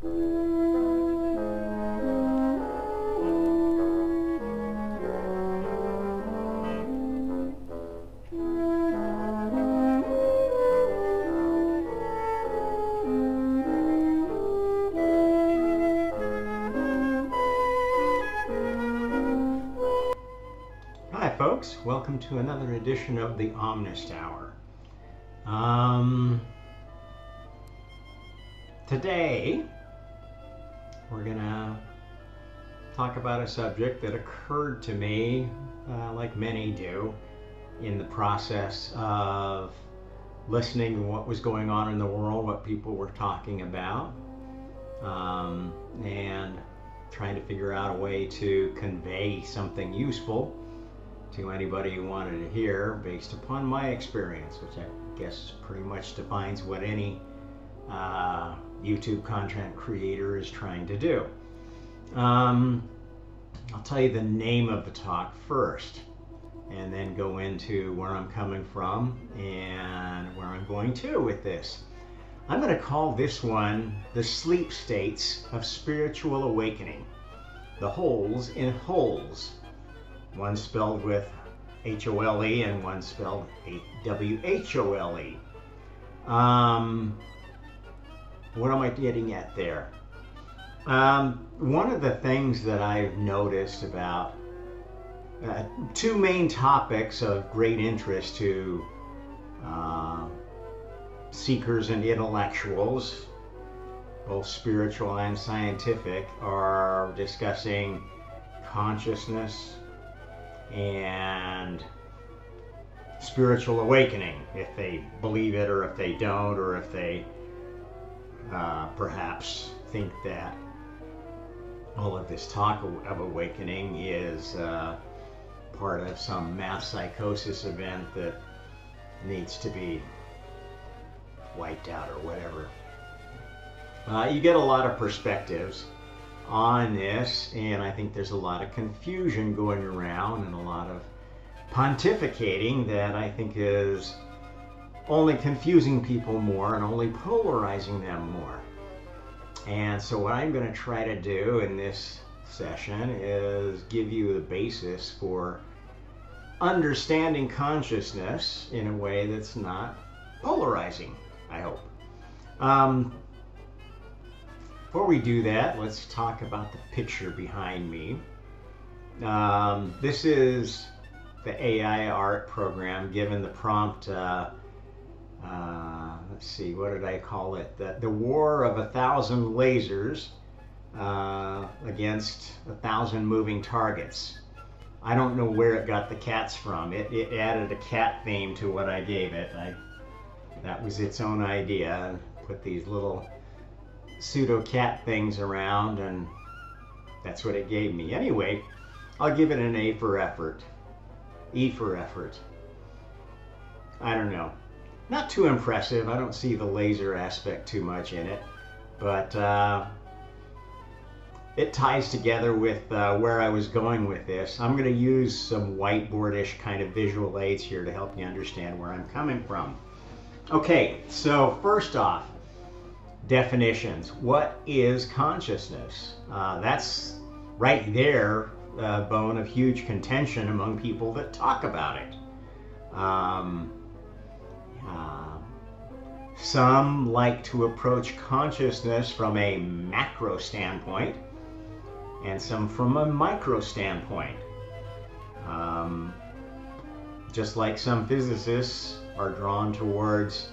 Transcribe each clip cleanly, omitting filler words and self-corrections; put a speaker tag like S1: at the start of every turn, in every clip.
S1: Hi folks, welcome to another edition of the Omnist Hour. Today we're gonna talk about a subject that occurred to me, like many do, in the process of listening to what was going on in the world, what people were talking about, and trying to figure out a way to convey something useful to anybody who wanted to hear based upon my experience, which I guess pretty much defines what any YouTube content creator is trying to do. I'll tell you the name of the talk first and then go into where I'm coming from and where I'm going to with this. I'm going to call this one The Sleep States of Spiritual Awakening. The holes in holes. One spelled with H-O-L-E and one spelled W-H-O-L-E. What am I getting at there? One of the things that I've noticed about two main topics of great interest to seekers and intellectuals, both spiritual and scientific, are discussing consciousness and spiritual awakening, if they believe it or if they don't, or if they perhaps think that all of this talk of awakening is part of some mass psychosis event that needs to be wiped out or whatever. You get a lot of perspectives on this, and I think there's a lot of confusion going around and a lot of pontificating that I think is only confusing people more and only polarizing them more. And so what I'm going to try to do in this session is give you the basis for understanding consciousness in a way that's not polarizing, I hope. Before we do that, let's talk about the picture behind me. This is the AI art program given the prompt, let's see, what did I call it? The War of 1,000 Lasers against 1,000 moving targets. I don't know where it got the cats from. It added a cat theme to what I gave it. That was its own idea. Put these little pseudo cat things around, and that's what it gave me. Anyway, I'll give it an A for effort. E for effort. I don't know. Not too impressive. I don't see the laser aspect too much in it, but it ties together with where I was going with this. I'm going to use some whiteboardish kind of visual aids here to help you understand where I'm coming from. Okay, so first off, definitions. What is consciousness? That's right there, a bone of huge contention among people that talk about it. Some like to approach consciousness from a macro standpoint, and some from a micro standpoint. Just like some physicists are drawn towards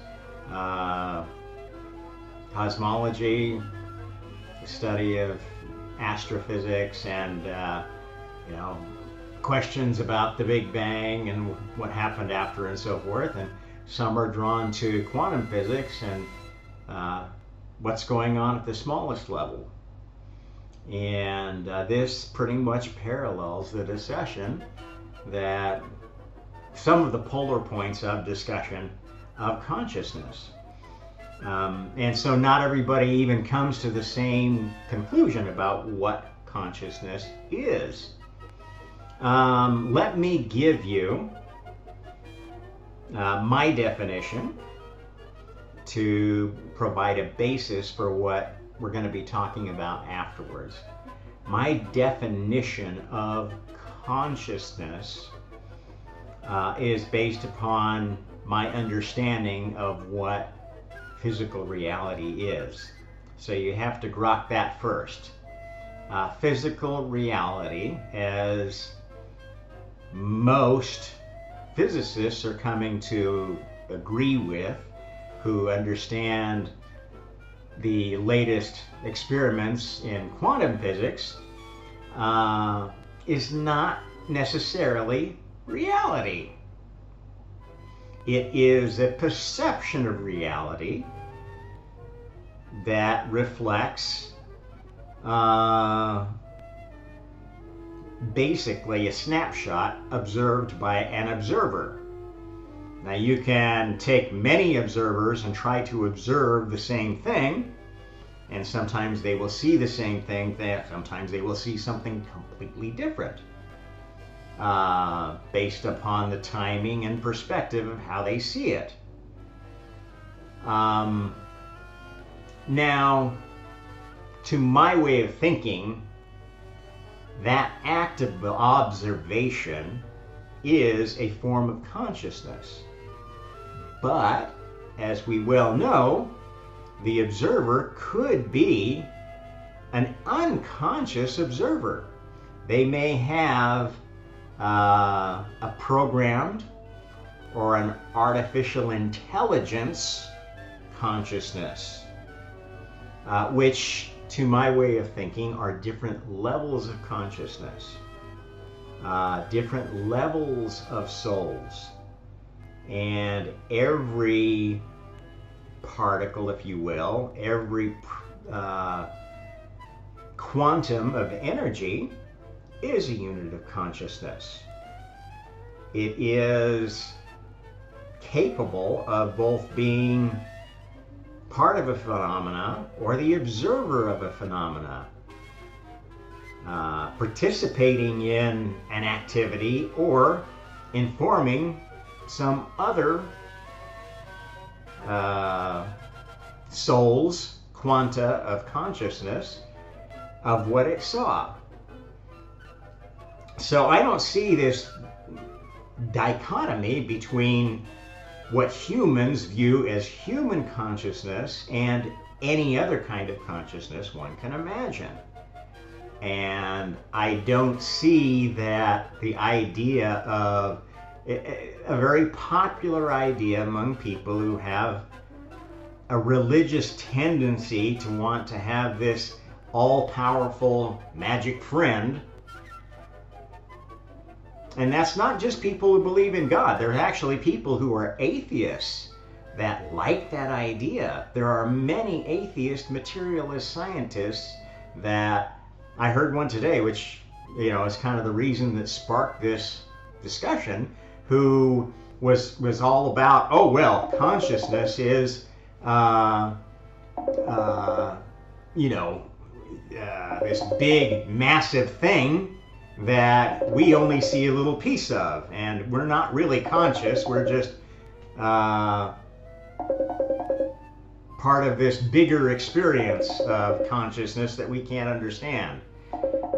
S1: cosmology, the study of astrophysics, and questions about the Big Bang and what happened after and so forth. And some are drawn to quantum physics and what's going on at the smallest level. And this pretty much parallels the discussion that some of the polar points of discussion of consciousness. And so not everybody even comes to the same conclusion about what consciousness is. Let me give you my definition to provide a basis for what we're going to be talking about afterwards. My definition of consciousness is based upon my understanding of what physical reality is. So you have to grok that first. Physical reality, as most physicists are coming to agree with, who understand the latest experiments in quantum physics, is not necessarily reality. It is a perception of reality that reflects basically a snapshot observed by an observer. Now you can take many observers and try to observe the same thing, and sometimes they will see the same thing, sometimes they will see something completely different, based upon the timing and perspective of how they see it. Now, to my way of thinking, that act of observation is a form of consciousness. But, as we well know, the observer could be an unconscious observer. They may have a programmed or an artificial intelligence consciousness, which, to my way of thinking, are different levels of consciousness, different levels of souls. And every particle, if you will, every quantum of energy is a unit of consciousness. It is capable of both being part of a phenomena or the observer of a phenomena, participating in an activity or informing some other soul's quanta of consciousness of what it saw. So I don't see this dichotomy between what humans view as human consciousness and any other kind of consciousness one can imagine. And I don't see that the idea of a very popular idea among people who have a religious tendency to want to have this all-powerful magic friend. And that's not just people who believe in God. There are actually people who are atheists that like that idea. There are many atheist materialist scientists that I heard one today, which, you know, is kind of the reason that sparked this discussion, who was all about, oh, well, consciousness is, this big, massive thing that we only see a little piece of, and we're not really conscious, we're just part of this bigger experience of consciousness that we can't understand.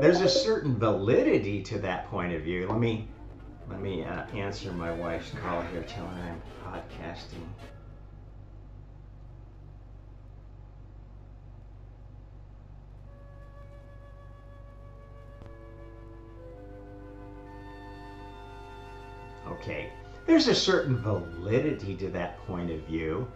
S1: There's a certain validity to that point of view. Let me answer my wife's call here, tell her I'm podcasting. Okay, there's a certain validity to that point of view,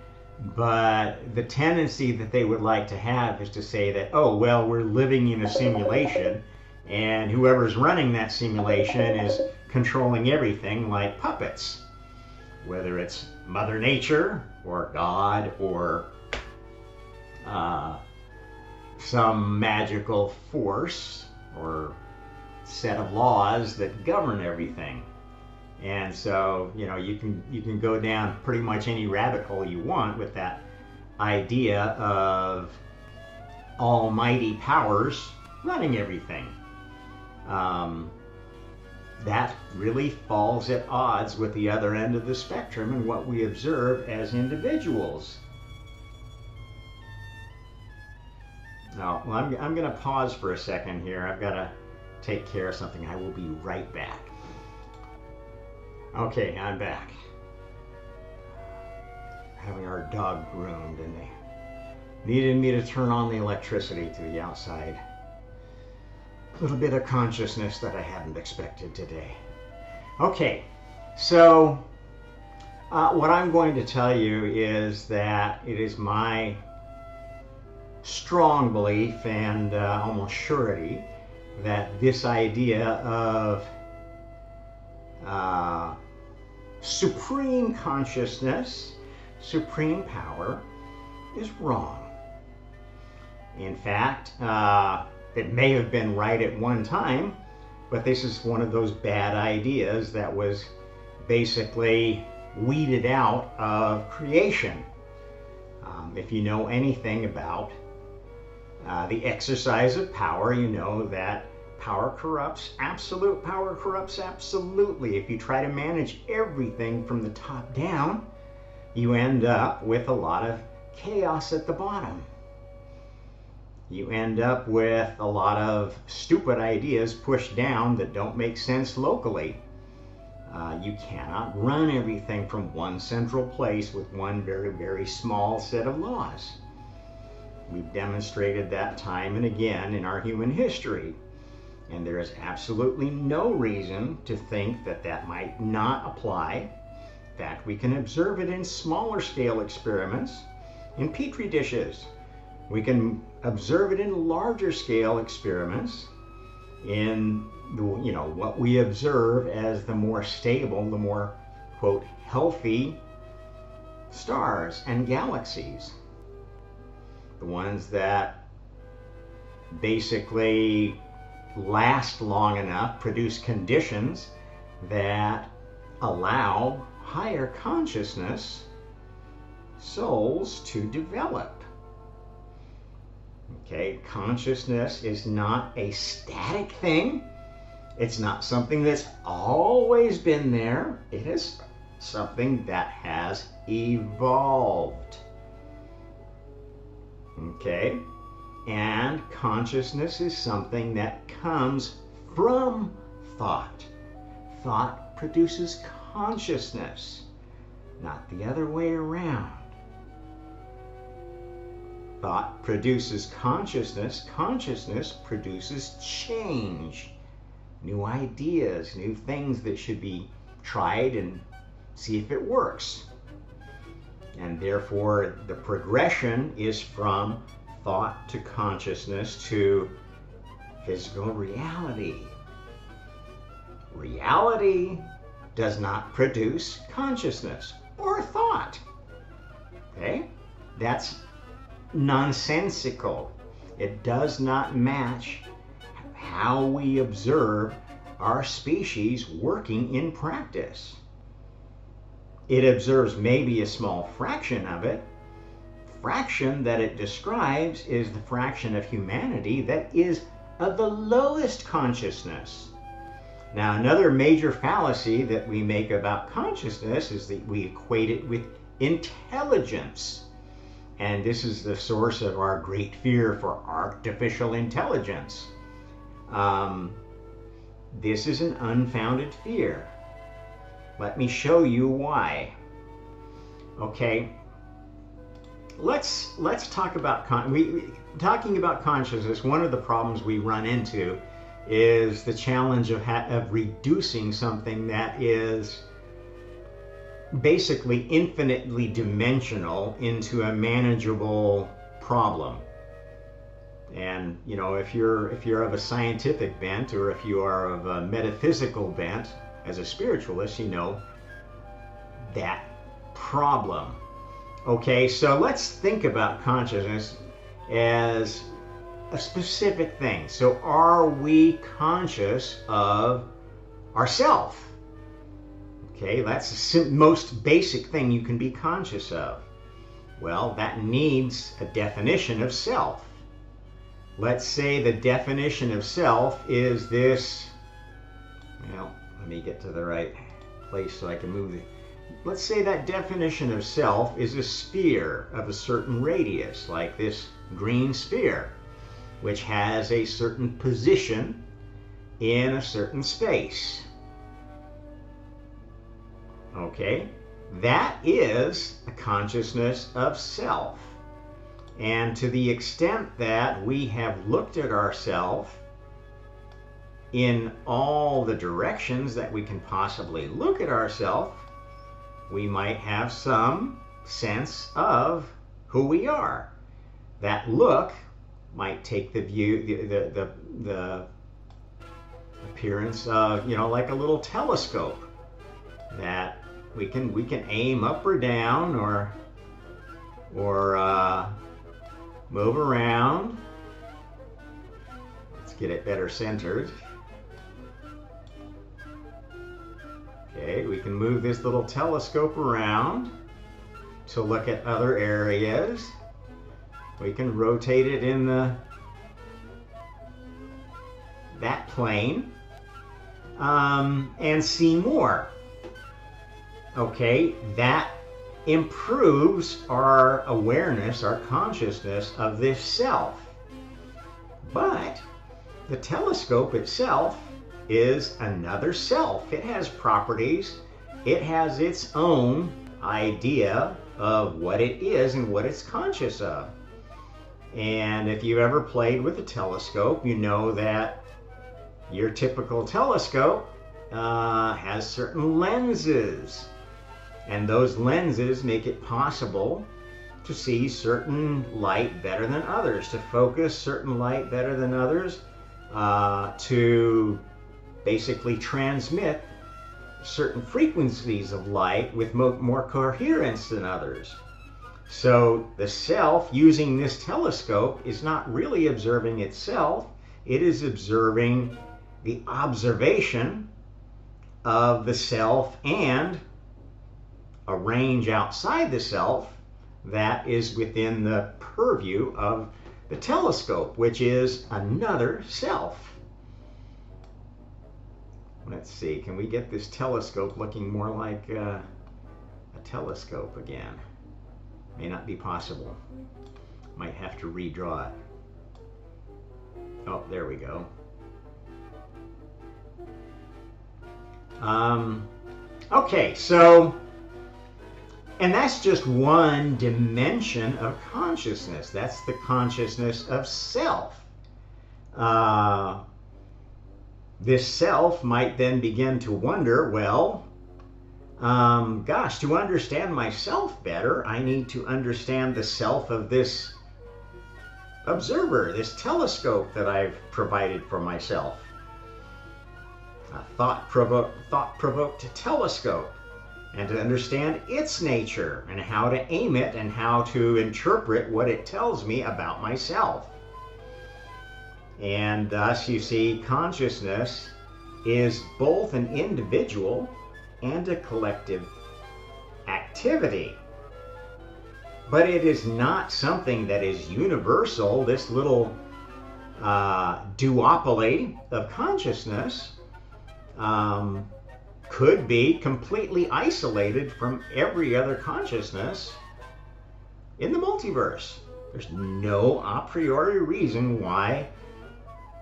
S1: but the tendency that they would like to have is to say that, oh, well, we're living in a simulation, and whoever's running that simulation is controlling everything like puppets, whether it's Mother Nature or God or some magical force or set of laws that govern everything. And so, you know, you can go down pretty much any rabbit hole you want with that idea of almighty powers running everything. That really falls at odds with the other end of the spectrum and what we observe as individuals. No, well, I'm going to pause for a second here. I've got to take care of something. I will be right back. Okay, I'm back. Having our dog groomed, and they needed me to turn on the electricity to the outside. A little bit of consciousness that I hadn't expected today. Okay, so what I'm going to tell you is that it is my strong belief and almost surety that this idea of supreme consciousness, supreme power, is wrong. In fact, it may have been right at one time, but this is one of those bad ideas that was basically weeded out of creation. If you know anything about the exercise of power, you know that power corrupts. Absolute power corrupts absolutely. If you try to manage everything from the top down, you end up with a lot of chaos at the bottom. You end up with a lot of stupid ideas pushed down that don't make sense locally. You cannot run everything from one central place with one very, very small set of laws. We've demonstrated that time and again in our human history. And there is absolutely no reason to think that that might not apply. In fact, we can observe it in smaller scale experiments, in petri dishes. We can observe it in larger scale experiments, in what we observe as the more stable, the more, quote, healthy stars and galaxies. The ones that basically last long enough, produce conditions that allow higher consciousness souls to develop. Okay, consciousness is not a static thing. It's not something that's always been there. It is something that has evolved. Okay, and consciousness is something that comes from thought. Thought produces consciousness, not the other way around. Thought produces consciousness. Consciousness produces change. New ideas, new things that should be tried and see if it works. And therefore, the progression is from thought to consciousness to physical reality. Reality does not produce consciousness or thought. Okay? That's nonsensical. It does not match how we observe our species working in practice. It observes maybe a small fraction of it. Fraction that it describes is the fraction of humanity that is of the lowest consciousness. Now, another major fallacy that we make about consciousness is that we equate it with intelligence. And this is the source of our great fear for artificial intelligence. This is an unfounded fear. Let me show you why. Okay, let's talk about talking about consciousness. One of the problems we run into is the challenge of reducing something that is basically infinitely dimensional into a manageable problem. And if you're of a scientific bent, or if you are of a metaphysical bent as a spiritualist, you know that problem. Okay, so let's think about consciousness as a specific thing. So are we conscious of ourself? Okay, that's the most basic thing you can be conscious of. Well, that needs a definition of self. Let's say the definition of self is this. Well, let me get to the right place so I can move it. Let's say that definition of self is a sphere of a certain radius, like this green sphere. which has a certain position in a certain space. Okay? That is a consciousness of self. And to the extent that we have looked at ourselves in all the directions that we can possibly look at ourselves, we might have some sense of who we are. That look might take the view, the appearance of, like a little telescope that we can aim up or down or move around. Let's get it better centered. Okay, we can move this little telescope around to look at other areas. We can rotate it in that plane and see more. Okay, that improves our awareness, our consciousness of this self. But the telescope itself is another self. It has properties. It has its own idea of what it is and what it's conscious of. And if you've ever played with a telescope, you know that your typical telescope has certain lenses. And those lenses make it possible to see certain light better than others, to focus certain light better than others, to basically transmit certain frequencies of light with more coherence than others. So the self using this telescope is not really observing itself, it is observing the observation of the self and a range outside the self that is within the purview of the telescope, which is another self. Let's see, can we get this telescope looking more like a telescope again? May not be possible. Might have to redraw it. Oh, there we go. Okay, so, and that's just one dimension of consciousness. That's the consciousness of self. This self might then begin to wonder, well, gosh, to understand myself better, I need to understand the self of this observer, this telescope that I've provided for myself. A thought-provoked telescope, and to understand its nature and how to aim it and how to interpret what it tells me about myself. And thus, you see, consciousness is both an individual and a collective activity. But it is not something that is universal. This little duopoly of consciousness could be completely isolated from every other consciousness in the multiverse. There's no a priori reason why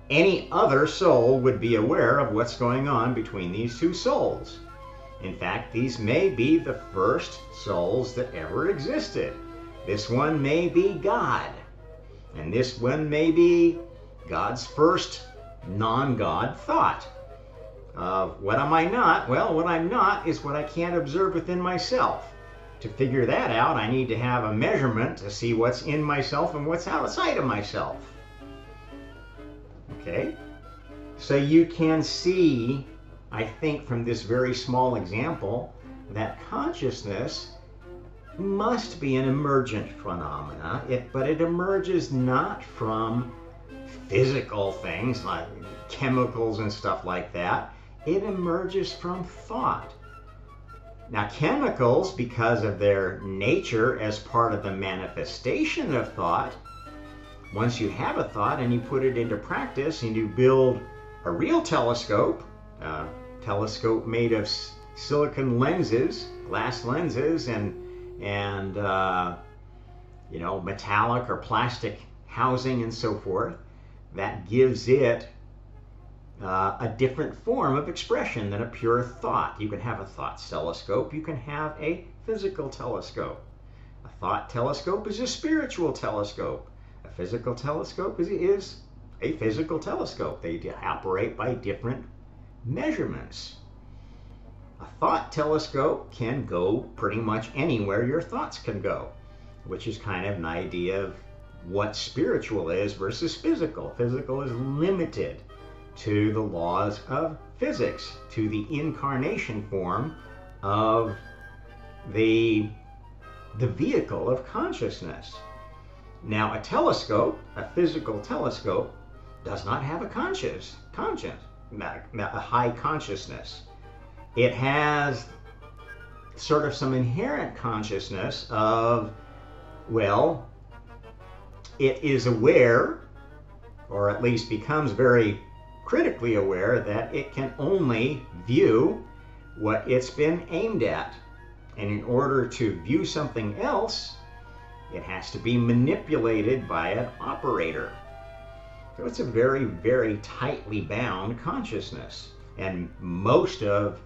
S1: any other soul would be aware of what's going on between these two souls. In fact, these may be the first souls that ever existed. This one may be God, and this one may be God's first non-God thought. What am I not? Well, what I'm not is what I can't observe within myself. To figure that out, I need to have a measurement to see what's in myself and what's outside of myself. Okay? So you can see, I think, from this very small example, that consciousness must be an emergent phenomena, but it emerges not from physical things like chemicals and stuff like that. It emerges from thought. Now, chemicals, because of their nature as part of the manifestation of thought, once you have a thought and you put it into practice and you build a real telescope, a telescope made of silicon lenses, glass lenses, and metallic or plastic housing and so forth, that gives it a different form of expression than a pure thought. You can have a thought telescope, you can have a physical telescope. A thought telescope is a spiritual telescope. A physical telescope is a physical telescope. They operate by different measurements. A thought telescope can go pretty much anywhere your thoughts can go, which is kind of an idea of what spiritual is versus physical. Physical is limited to the laws of physics, to the incarnation form of the vehicle of consciousness. Now, a telescope, a physical telescope, does not have a conscience, a high consciousness. It has sort of some inherent consciousness of, well, it is aware, or at least becomes very critically aware, that it can only view what it's been aimed at. And in order to view something else, it has to be manipulated by an operator. So it's a very, very tightly bound consciousness. And most of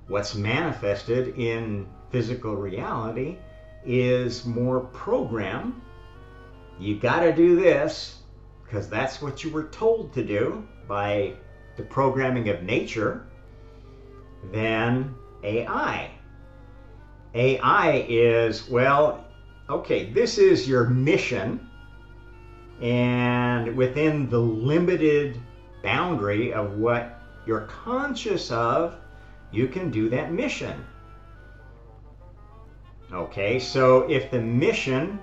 S1: what's manifested in physical reality is more program. You got to do this because that's what you were told to do by the programming of nature, than AI. AI is, well, okay, this is your mission, and within the limited boundary of what you're conscious of, you can do that mission. Okay, so if the mission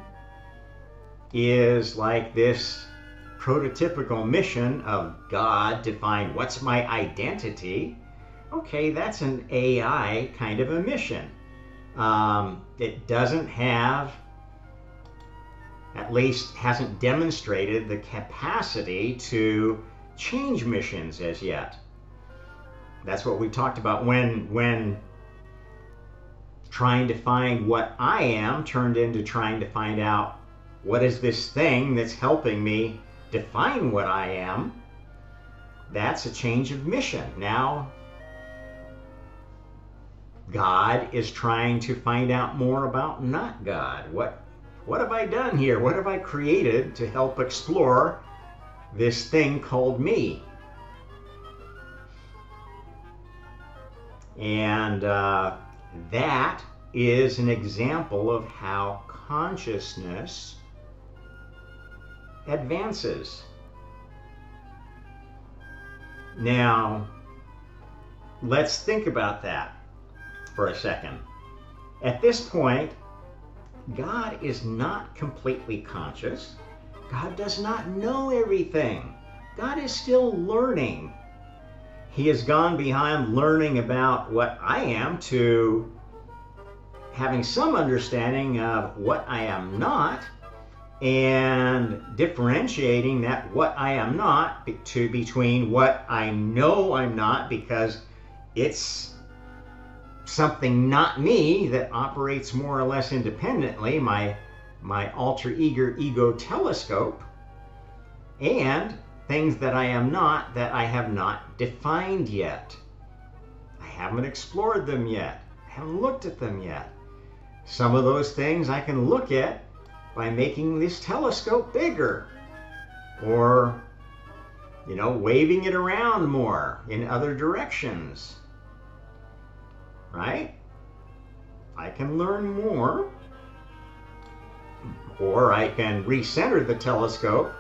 S1: is like this prototypical mission of God to find what's my identity, okay, that's an AI kind of a mission. It doesn't have, at least hasn't demonstrated the capacity to change missions as yet. That's what we talked about when trying to find what I am turned into trying to find out what is this thing that's helping me define what I am. That's a change of mission. Now God is trying to find out more about not God. What have I done here? What have I created to help explore this thing called me? And that is an example of how consciousness advances. Now, let's think about that for a second. At this point, God is not completely conscious. God does not know everything. God is still learning. He has gone beyond learning about what I am to having some understanding of what I am not, and differentiating that what I am not between what I know I'm not, because it's something not me that operates more or less independently, my alter ego telescope, and things that I am not that I have not defined yet. I haven't explored them yet. I haven't looked at them yet. Some of those things I can look at by making this telescope bigger, or waving it around more in other directions. Right? I can learn more, or I can recenter the telescope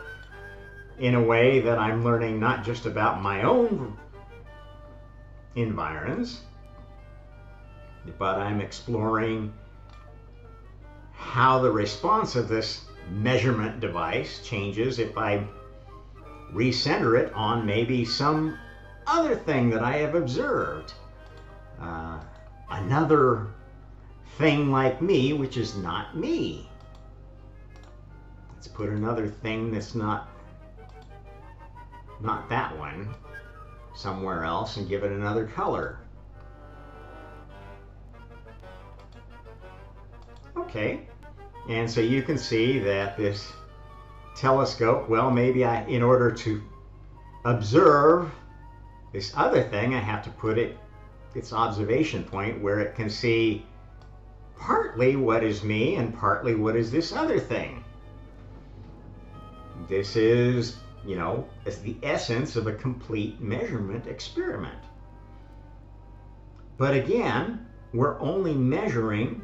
S1: in a way that I'm learning not just about my own environs, but I'm exploring how the response of this measurement device changes if I recenter it on maybe some other thing that I have observed. Another thing like me, which is not me. Let's put another thing that's not that one somewhere else and give it another color. Okay, and so you can see that this telescope, well, maybe in order to observe this other thing, I have to put its observation point where it can see partly what is me and partly what is this other thing. This is, it's the essence of a complete measurement experiment. But again, we're only measuring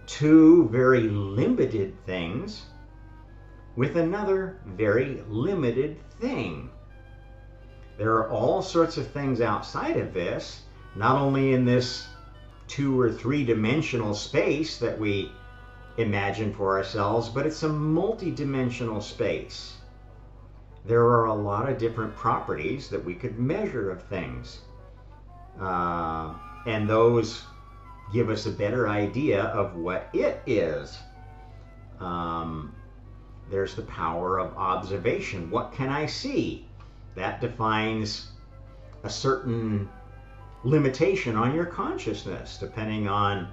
S1: two very limited things with another very limited thing. There are all sorts of things outside of this, not only in this 2 or 3 dimensional space that we imagine for ourselves, but it's a multi-dimensional space. There are a lot of different properties that we could measure of things. And those give us a better idea of what it is. There's the power of observation. What can I see? That defines a certain limitation on your consciousness, depending on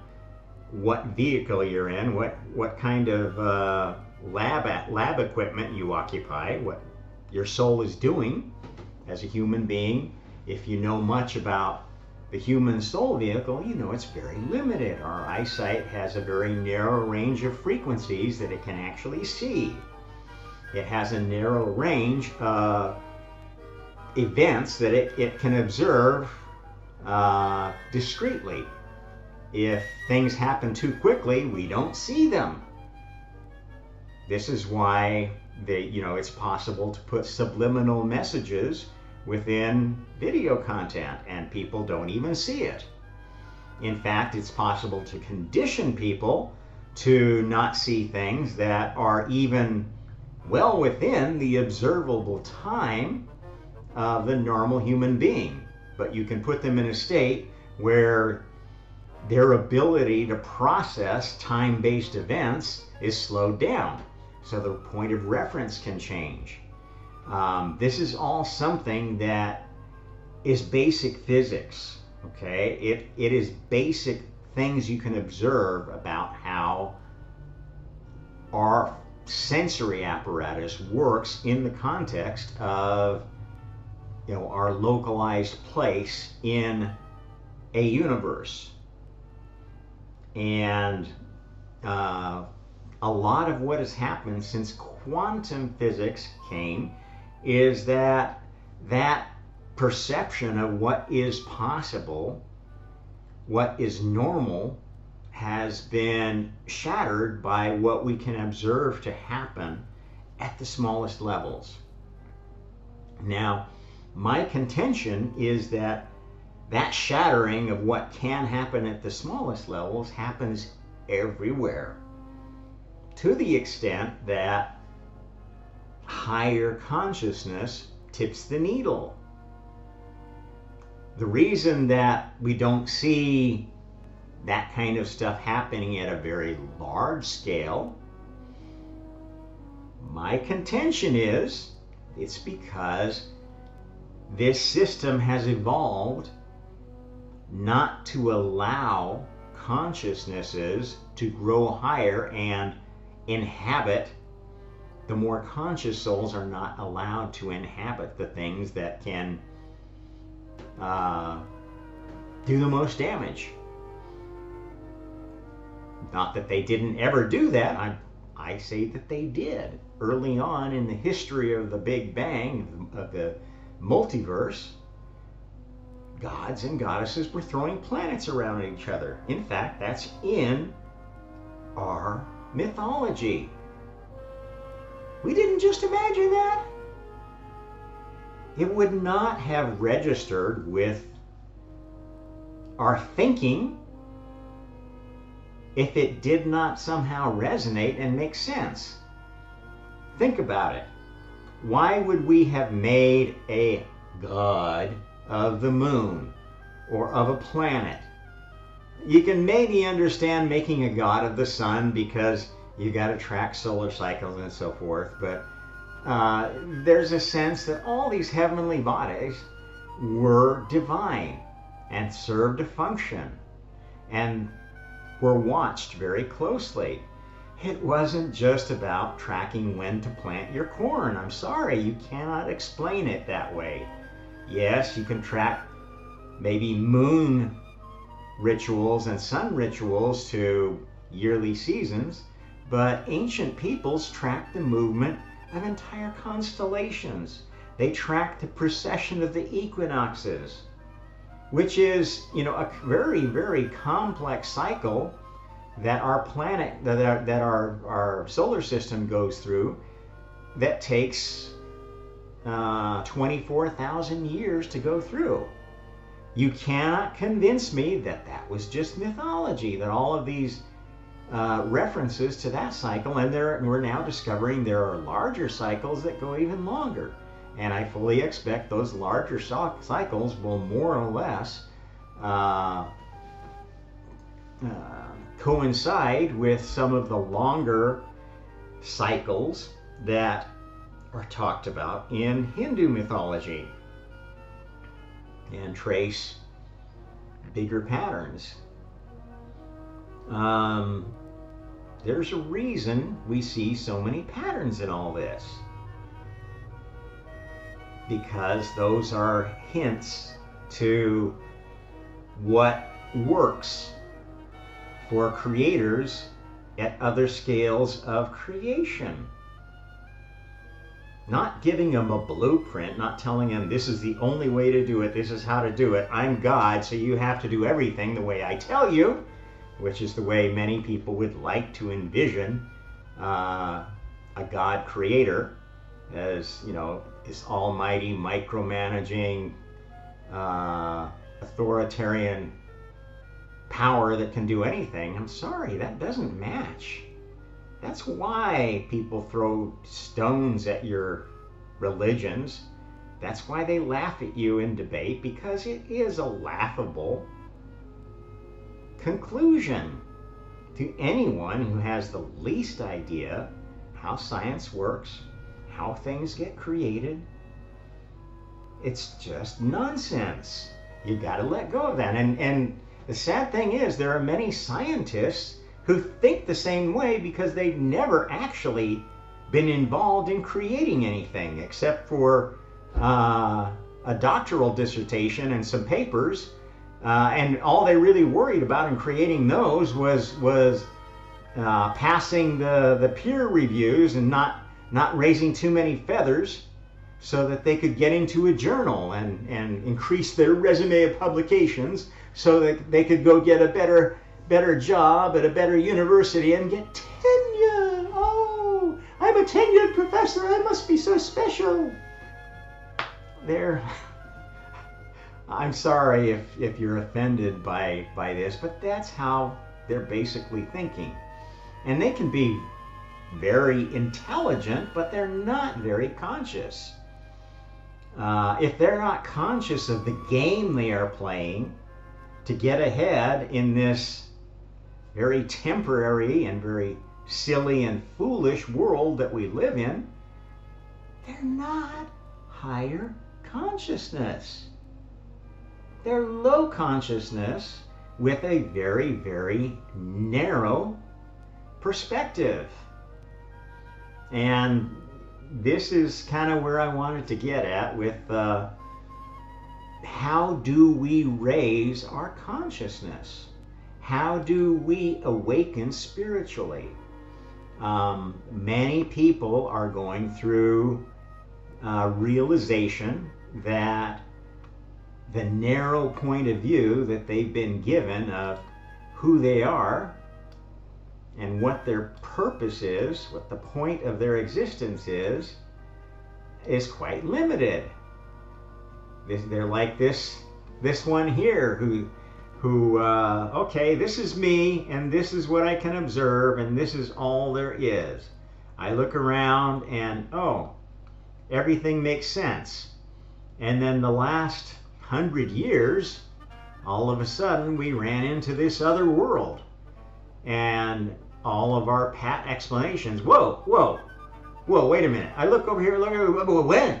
S1: what vehicle you're in, what kind of lab equipment you occupy, what your soul is doing as a human being. If you know much about the human soul vehicle, you know it's very limited. Our eyesight has a very narrow range of frequencies that it can actually see. It has a narrow range of events that it can observe discreetly. If things happen too quickly, we don't see them. This is why it's possible to put subliminal messages within video content and people don't even see it. In fact, it's possible to condition people to not see things that are even well within the observable time of the normal human being. But you can put them in a state where their ability to process time-based events is slowed down, so the point of reference can change. This is all something that is basic physics, okay? It is basic things you can observe about how our sensory apparatus works in the context of our localized place in a universe. And a lot of what has happened since quantum physics came is that perception of what is possible, what is normal, has been shattered by what we can observe to happen at the smallest levels. Now, my contention is that shattering of what can happen at the smallest levels happens everywhere, to the extent that higher consciousness tips the needle. The reason that we don't see that kind of stuff happening at a very large scale, my contention is it's because this system has evolved not to allow consciousnesses to grow higher and inhabit. The more conscious souls are not allowed to inhabit the things that can do the most damage. Not that they didn't ever do that. I say that they did. Early on in the history of the Big Bang, of the multiverse, gods and goddesses were throwing planets around each other. In fact, that's in our mythology. We didn't just imagine that. It would not have registered with our thinking if it did not somehow resonate and make sense. Think about it. Why would we have made a god of the moon or of a planet? You can maybe understand making a god of the sun because you got to track solar cycles and so forth, but there's a sense that all these heavenly bodies were divine and served a function and were watched very closely. It wasn't just about tracking when to plant your corn. I'm sorry, you cannot explain it that way. Yes, you can track maybe moon rituals and sun rituals to yearly seasons, but ancient peoples tracked the movement of entire constellations. They tracked the precession of the equinoxes, which is, a very, very complex cycle that our planet, that our solar system goes through, that takes 24,000 years to go through. You cannot convince me that that was just mythology, that all of these references to that cycle, and we're now discovering there are larger cycles that go even longer. And I fully expect those larger cycles will more or less coincide with some of the longer cycles that are talked about in Hindu mythology and trace bigger patterns. There's a reason we see so many patterns in all this, because those are hints to what works for creators at other scales of creation. Not giving them a blueprint, not telling them this is the only way to do it, this is how to do it, I'm God, so you have to do everything the way I tell you, which is the way many people would like to envision a God creator as, this almighty, micromanaging, authoritarian power that can do anything. I'm sorry, that doesn't match. That's why people throw stones at your religions. That's why they laugh at you in debate, because it is a laughable conclusion to anyone who has the least idea how science works, how things get created. It's just nonsense. You got to let go of that. And the sad thing is, there are many scientists who think the same way because they've never actually been involved in creating anything except for a doctoral dissertation and some papers. And all they really worried about in creating those was passing the peer reviews and not raising too many feathers so that they could get into a journal and increase their resume of publications so that they could go get a better job at a better university and get tenure. Oh, I'm a tenured professor. I must be so special. I'm sorry if you're offended by this, but that's how they're basically thinking. And they can be very intelligent, but they're not very conscious. If they're not conscious of the game they are playing to get ahead in this very temporary and very silly and foolish world that we live in, they're not higher consciousness. They're low consciousness with a very, very narrow perspective. And this is kind of where I wanted to get at with how do we raise our consciousness? How do we awaken spiritually? Many people are going through realization that the narrow point of view that they've been given of who they are and what their purpose is, what the point of their existence is quite limited. They're like this one here who okay, this is me and this is what I can observe and this is all there is. I look around and everything makes sense. And then the last 100 years, all of a sudden we ran into this other world. And all of our pat explanations, whoa, wait a minute. I look over here,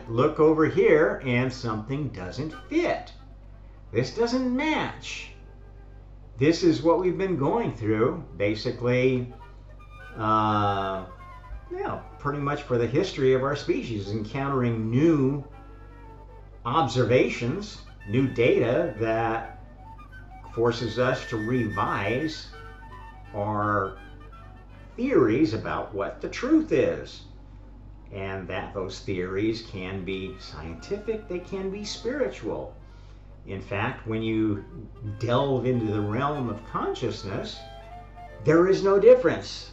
S1: look over here, and something doesn't fit. This doesn't match. This is what we've been going through, basically, pretty much for the history of our species, encountering new observations, new data that forces us to revise our theories about what the truth is. And that those theories can be scientific, they can be spiritual. In fact, when you delve into the realm of consciousness, there is no difference.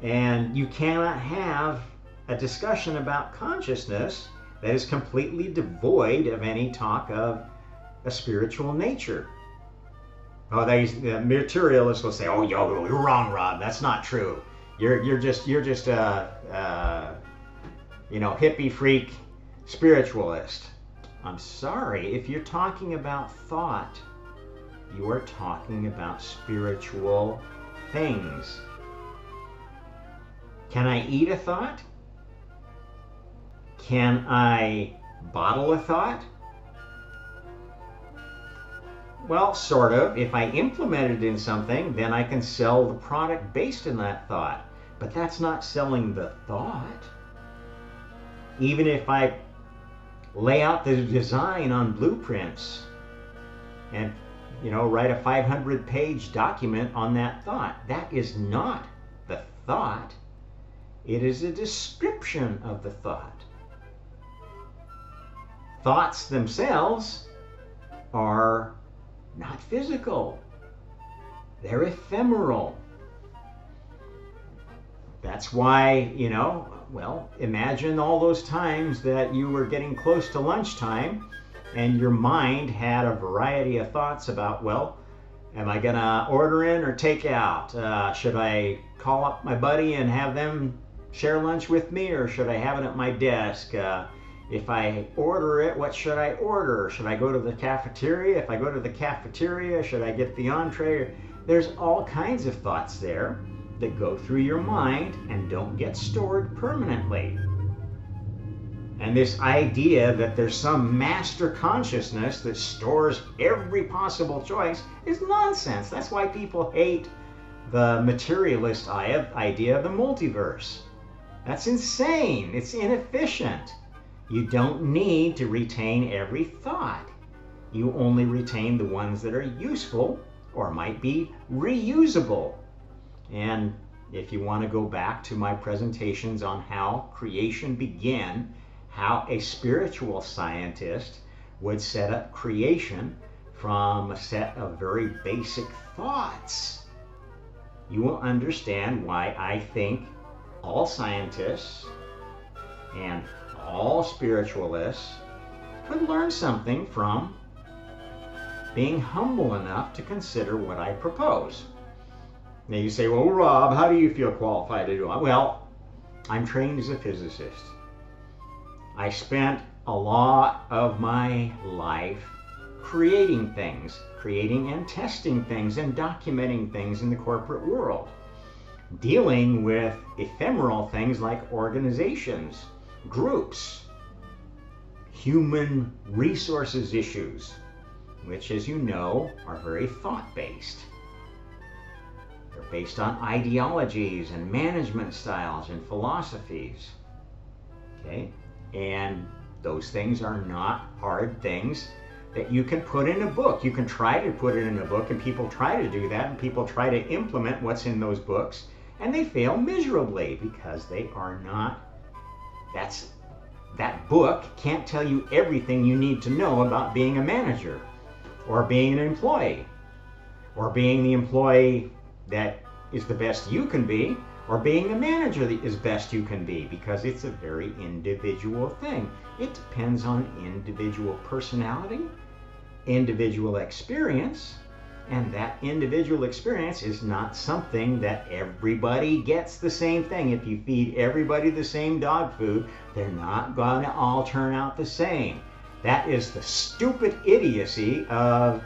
S1: And you cannot have a discussion about consciousness that is completely devoid of any talk of a spiritual nature. Oh, the materialists will say, "Oh, you're wrong, Rob. That's not true. You're just hippie freak spiritualist." I'm sorry, if you're talking about thought, you are talking about spiritual things. Can I eat a thought? Can I bottle a thought? Well, sort of. If I implement it in something, then I can sell the product based on that thought. But that's not selling the thought. Even if I lay out the design on blueprints and write a 500-page document on that thought, that is not the thought. It is a description of the thought. Thoughts themselves are not physical. They're ephemeral. That's why, imagine all those times that you were getting close to lunchtime and your mind had a variety of thoughts about, well, am I gonna order in or take out? Should I call up my buddy and have them share lunch with me, or should I have it at my desk? If I order it, what should I order? Should I go to the cafeteria? If I go to the cafeteria, should I get the entree? There's all kinds of thoughts there that go through your mind and don't get stored permanently. And this idea that there's some master consciousness that stores every possible choice is nonsense. That's why people hate the materialist idea of the multiverse. That's insane. It's inefficient. You don't need to retain every thought. You only retain the ones that are useful or might be reusable. And if you want to go back to my presentations on how creation began, how a spiritual scientist would set up creation from a set of very basic thoughts, you will understand why I think all scientists and all spiritualists could learn something from being humble enough to consider what I propose. Now you say, well, Rob, how do you feel qualified to do it? Well, I'm trained as a physicist. I spent a lot of my life creating things, creating and testing things and documenting things in the corporate world, dealing with ephemeral things like organizations, groups, human resources issues, which, as you know, are very thought-based. They're based on ideologies and management styles and philosophies. Okay? And those things are not hard things that you can put in a book. You can try to put it in a book, and people try to do that, and people try to implement what's in those books, and they fail miserably because they are not. That book can't tell you everything you need to know about being a manager, or being an employee, or being the employee that is the best you can be, or being the manager that is best you can be, because it's a very individual thing. It depends on individual personality, individual experience, and that individual experience is not something that everybody gets the same thing. If you feed everybody the same dog food, they're not going to all turn out the same. That is the stupid idiocy of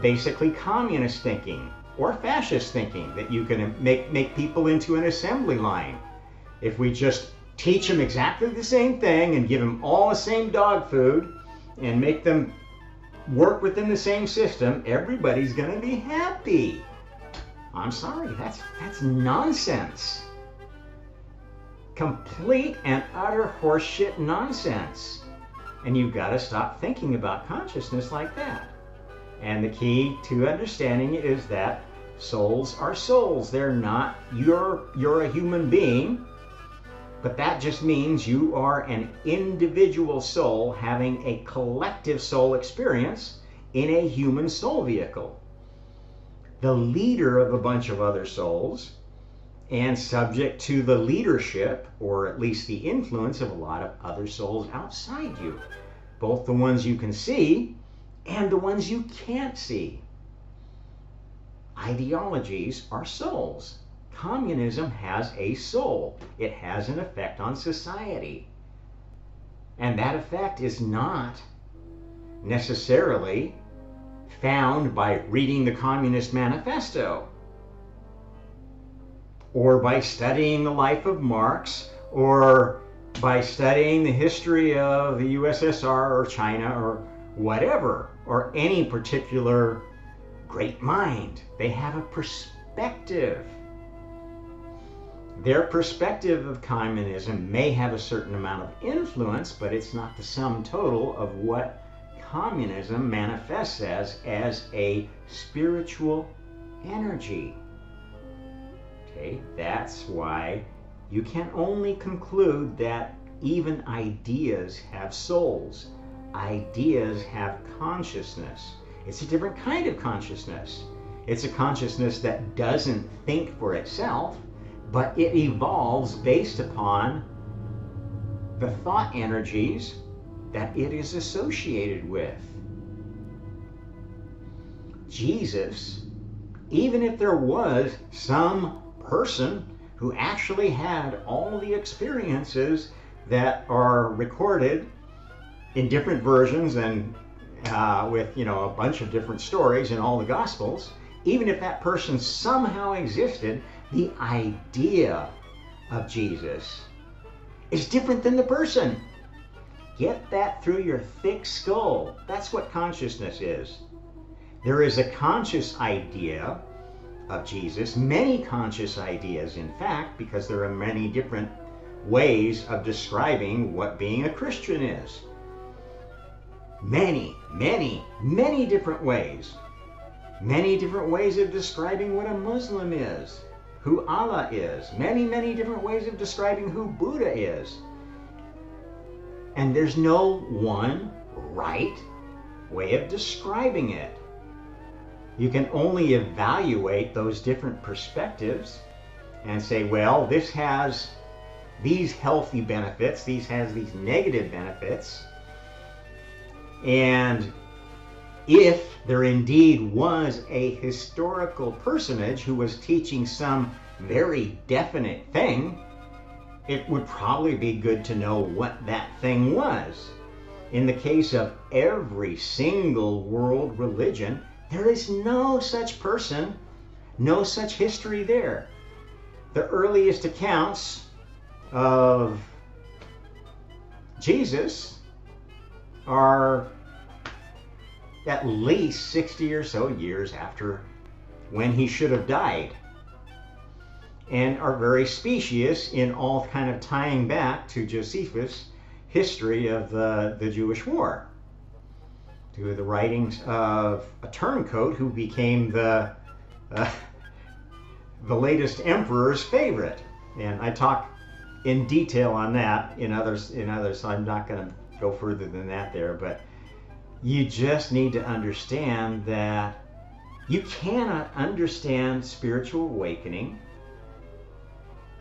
S1: basically communist thinking or fascist thinking, that you can make people into an assembly line. If we just teach them exactly the same thing and give them all the same dog food and make them work within the same system, everybody's going to be happy. I'm sorry, that's nonsense. Complete and utter horseshit nonsense. And you've got to stop thinking about consciousness like that. And the key to understanding it is that souls are souls. They're not, you're a human being, but that just means you are an individual soul having a collective soul experience in a human soul vehicle. The leader of a bunch of other souls, and subject to the leadership, or at least the influence, of a lot of other souls outside you. Both the ones you can see and the ones you can't see. Ideologies are souls. Communism has a soul. It has an effect on society. And that effect is not necessarily found by reading the Communist Manifesto, or by studying the life of Marx, or by studying the history of the USSR or China or whatever, or any particular great mind. They have a perspective. Their perspective of communism may have a certain amount of influence, but it's not the sum total of what communism manifests as a spiritual energy. Okay, that's why you can only conclude that even ideas have souls. Ideas have consciousness. It's a different kind of consciousness. It's a consciousness that doesn't think for itself, but it evolves based upon the thought energies that it is associated with. Jesus, even if there was some person who actually had all the experiences that are recorded in different versions and with a bunch of different stories in all the Gospels, even if that person somehow existed, the idea of Jesus is different than the person. Get that through your thick skull. That's what consciousness is. There is a conscious idea of Jesus, many conscious ideas, in fact, because there are many different ways of describing what being a Christian is. Many, many, many different ways. Many different ways of describing what a Muslim is, who Allah is. Many, many different ways of describing who Buddha is. And there's no one right way of describing it. You can only evaluate those different perspectives and say, well, this has these healthy benefits, these has these negative benefits. And if there indeed was a historical personage who was teaching some very definite thing, it would probably be good to know what that thing was. In the case of every single world religion, there is no such person, no such history there. The earliest accounts of Jesus are at least 60 or so years after when he should have died, and are very specious in all kind of tying back to Josephus' history of the Jewish war, to the writings of a turncoat who became the latest emperor's favorite. And I talk in detail on that in others, so I'm not going to go further than that there, but you just need to understand that you cannot understand spiritual awakening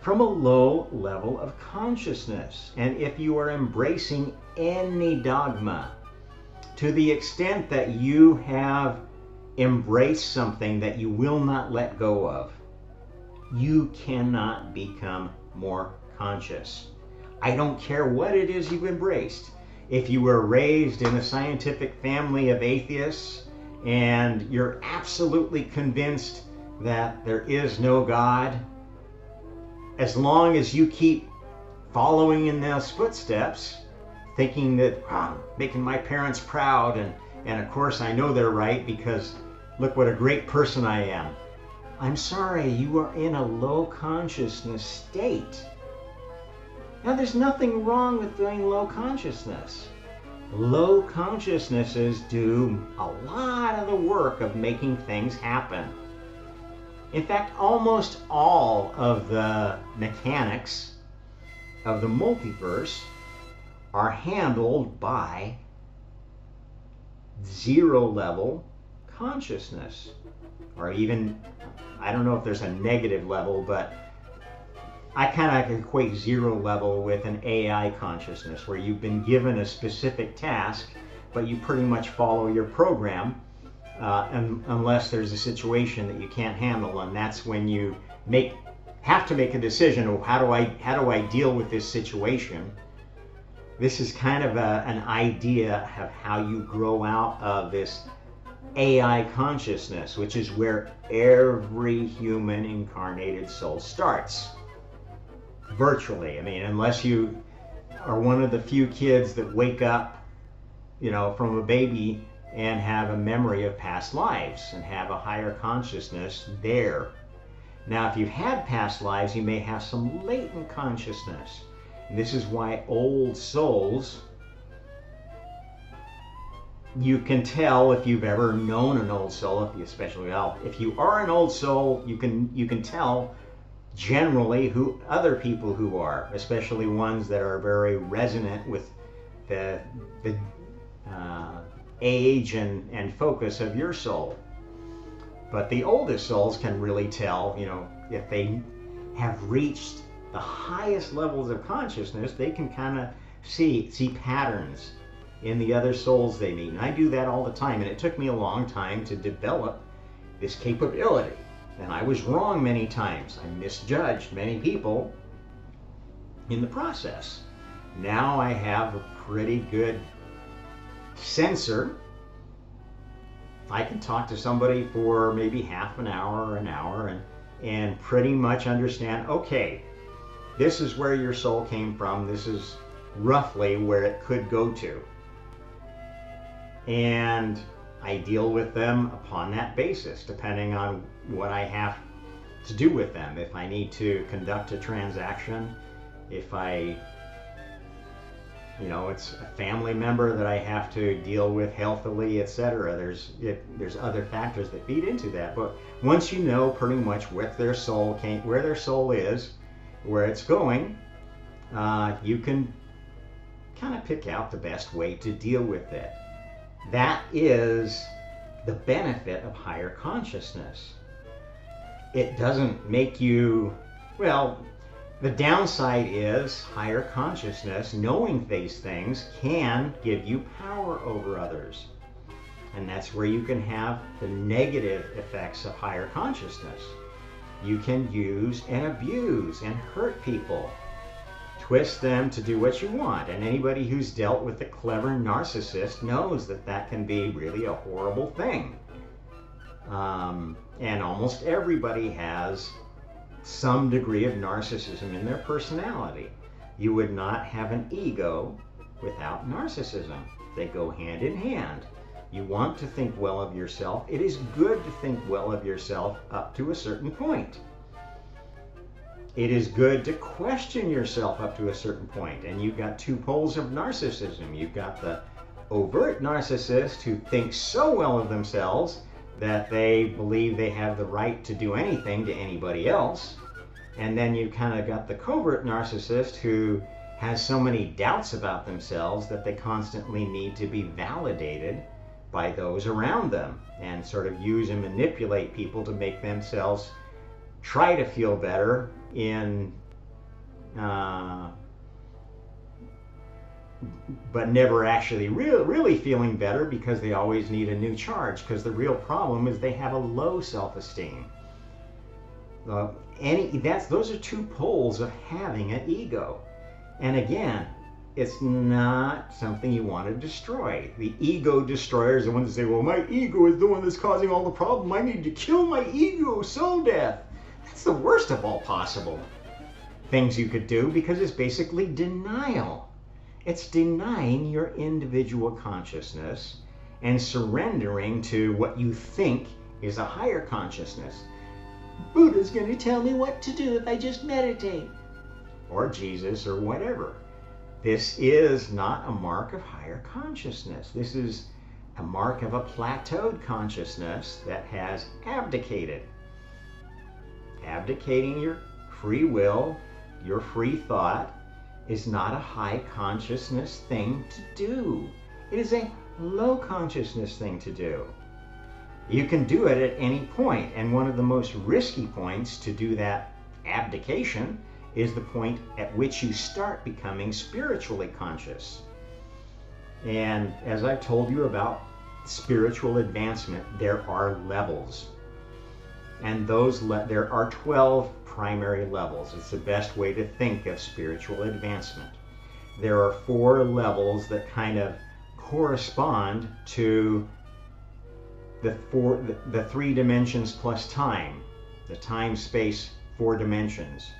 S1: from a low level of consciousness. And if you are embracing any dogma to the extent that you have embraced something that you will not let go of, you cannot become more conscious. I don't care what it is you've embraced. If you were raised in a scientific family of atheists and you're absolutely convinced that there is no God, as long as you keep following in those footsteps, thinking that I'm making my parents proud, and of course I know they're right because look what a great person I am. I'm sorry, you are in a low consciousness state. Now, there's nothing wrong with doing low consciousness. Low consciousnesses do a lot of the work of making things happen. In fact, almost all of the mechanics of the multiverse are handled by zero-level consciousness. Or even, I don't know if there's a negative level, but I kind of equate zero level with an AI consciousness, where you've been given a specific task, but you pretty much follow your program, unless there's a situation that you can't handle, and that's when you have to make a decision. Oh, how do I deal with this situation? This is kind of an idea of how you grow out of this AI consciousness, which is where every human incarnated soul starts. Virtually. I mean, unless you are one of the few kids that wake up, from a baby and have a memory of past lives and have a higher consciousness there. Now, if you've had past lives, you may have some latent consciousness. And this is why old souls, you can tell if you've ever known an old soul, if you are an old soul, you can tell generally who other people who are, especially ones that are very resonant with the age and focus of your soul. But the oldest souls can really tell, if they have reached the highest levels of consciousness, they can kind of see patterns in the other souls they meet. And I do that all the time, and it took me a long time to develop this capability. And I was wrong many times. I misjudged many people in the process. Now I have a pretty good sensor. I can talk to somebody for maybe half an hour or an hour and pretty much understand, okay, this is where your soul came from. This is roughly where it could go to. And I deal with them upon that basis, depending on what I have to do with them. If I need to conduct a transaction, if it's a family member that I have to deal with healthily, etc. There's other factors that feed into that. But once you know pretty much where their soul is, where it's going, you can kind of pick out the best way to deal with it. That is the benefit of higher consciousness. It doesn't make you, the downside is higher consciousness, knowing these things, can give you power over others. And that's where you can have the negative effects of higher consciousness. You can use and abuse and hurt people, twist them to do what you want. And anybody who's dealt with a clever narcissist knows that can be really a horrible thing. And almost everybody has some degree of narcissism in their personality. You would not have an ego without narcissism. They go hand in hand. You want to think well of yourself. It is good to think well of yourself up to a certain point. It is good to question yourself up to a certain point. And you've got two poles of narcissism. You've got the overt narcissist who thinks so well of themselves that they believe they have the right to do anything to anybody else. And then you kind of got the covert narcissist who has so many doubts about themselves that they constantly need to be validated by those around them, and sort of use and manipulate people to make themselves try to feel better but never actually really feeling better, because they always need a new charge, because the real problem is they have a low self-esteem. Those are two poles of having an ego. And again, it's not something you want to destroy. The ego destroyers are the ones that say, well, my ego is the one that's causing all the problem. I need to kill my ego, soul death. That's the worst of all possible things you could do, because it's basically denial. It's denying your individual consciousness and surrendering to what you think is a higher consciousness. Buddha's going to tell me what to do if I just meditate. Or Jesus or whatever. This is not a mark of higher consciousness. This is a mark of a plateaued consciousness that has abdicated. Abdicating your free will, your free thought, is not a high consciousness thing to do. It is a low consciousness thing to do. You can do it at any point, and one of the most risky points to do that abdication is the point at which you start becoming spiritually conscious. And as I've told you about spiritual advancement, there are levels. And there are 12 primary levels. It's the best way to think of spiritual advancement. There are 4 levels that kind of correspond to the 3 dimensions plus time, the time, space, 4 dimensions.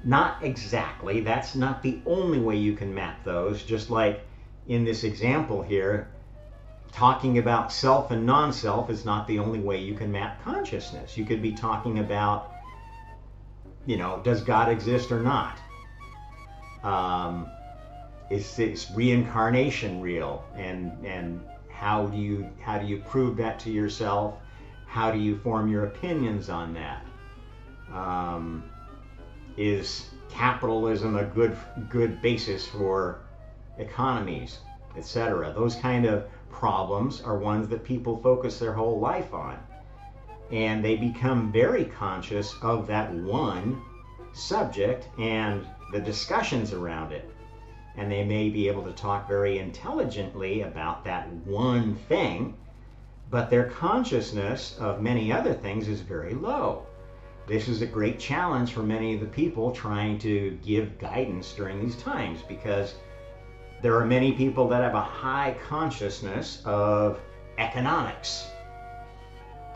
S1: Not exactly, that's not the only way you can map those, just like in this example here, talking about self and non-self is not the only way you can map consciousness. You could be talking about, does God exist or not? Is reincarnation real? And how do you prove that to yourself? How do you form your opinions on that? Is capitalism a good basis for economies, etc.? Those kind of problems are ones that people focus their whole life on, and they become very conscious of that one subject and the discussions around it, and they may be able to talk very intelligently about that one thing, but their consciousness of many other things is very low. This is a great challenge for many of the people trying to give guidance during these times, because there are many people that have a high consciousness of economics,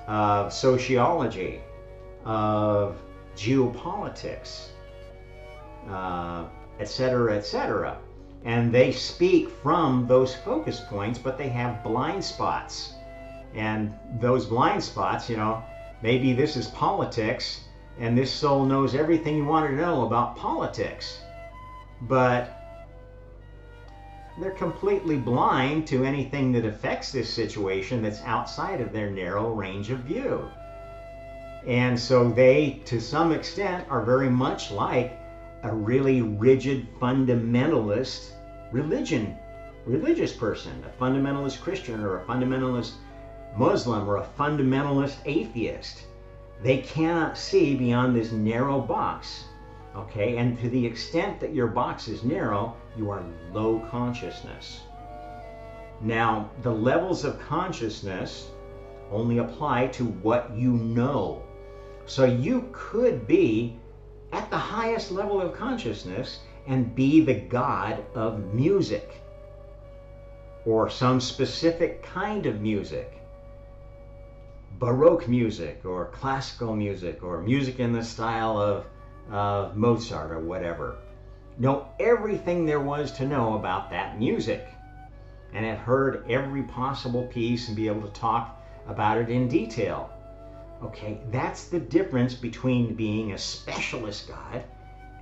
S1: of sociology, of geopolitics, etc., etc. And they speak from those focus points, but they have blind spots. And those blind spots, maybe this is politics, and this soul knows everything you want to know about politics, but they're completely blind to anything that affects this situation that's outside of their narrow range of view. And so they, to some extent, are very much like a really rigid fundamentalist religious person, a fundamentalist Christian or a fundamentalist Muslim or a fundamentalist atheist. They cannot see beyond this narrow box. Okay, and to the extent that your box is narrow, you are low consciousness. Now, the levels of consciousness only apply to what you know. So you could be at the highest level of consciousness and be the god of music, or some specific kind of music. Baroque music, or classical music, or music in the style of Mozart or whatever. Know everything there was to know about that music, and have heard every possible piece and be able to talk about it in detail. Okay, that's the difference between being a specialist God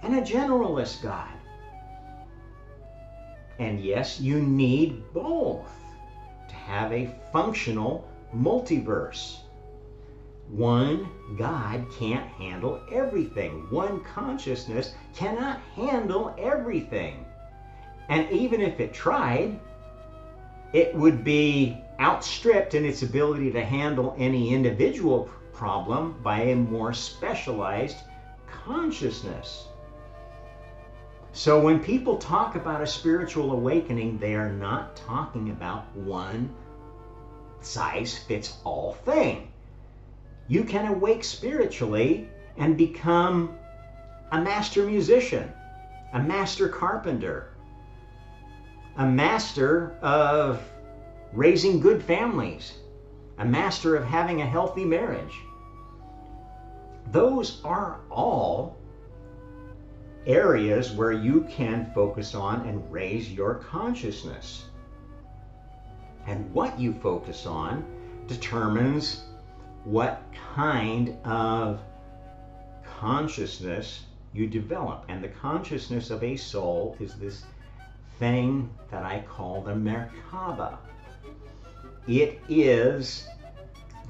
S1: and a generalist God. And yes, you need both to have a functional multiverse. One God can't handle everything. One consciousness cannot handle everything. And even if it tried, it would be outstripped in its ability to handle any individual problem by a more specialized consciousness. So when people talk about a spiritual awakening, they are not talking about one size fits all thing. You can awake spiritually and become a master musician, a master carpenter, a master of raising good families, a master of having a healthy marriage. Those are all areas where you can focus on and raise your consciousness. And what you focus on determines what kind of consciousness you develop. And the consciousness of a soul is this thing that I call the Merkaba. It is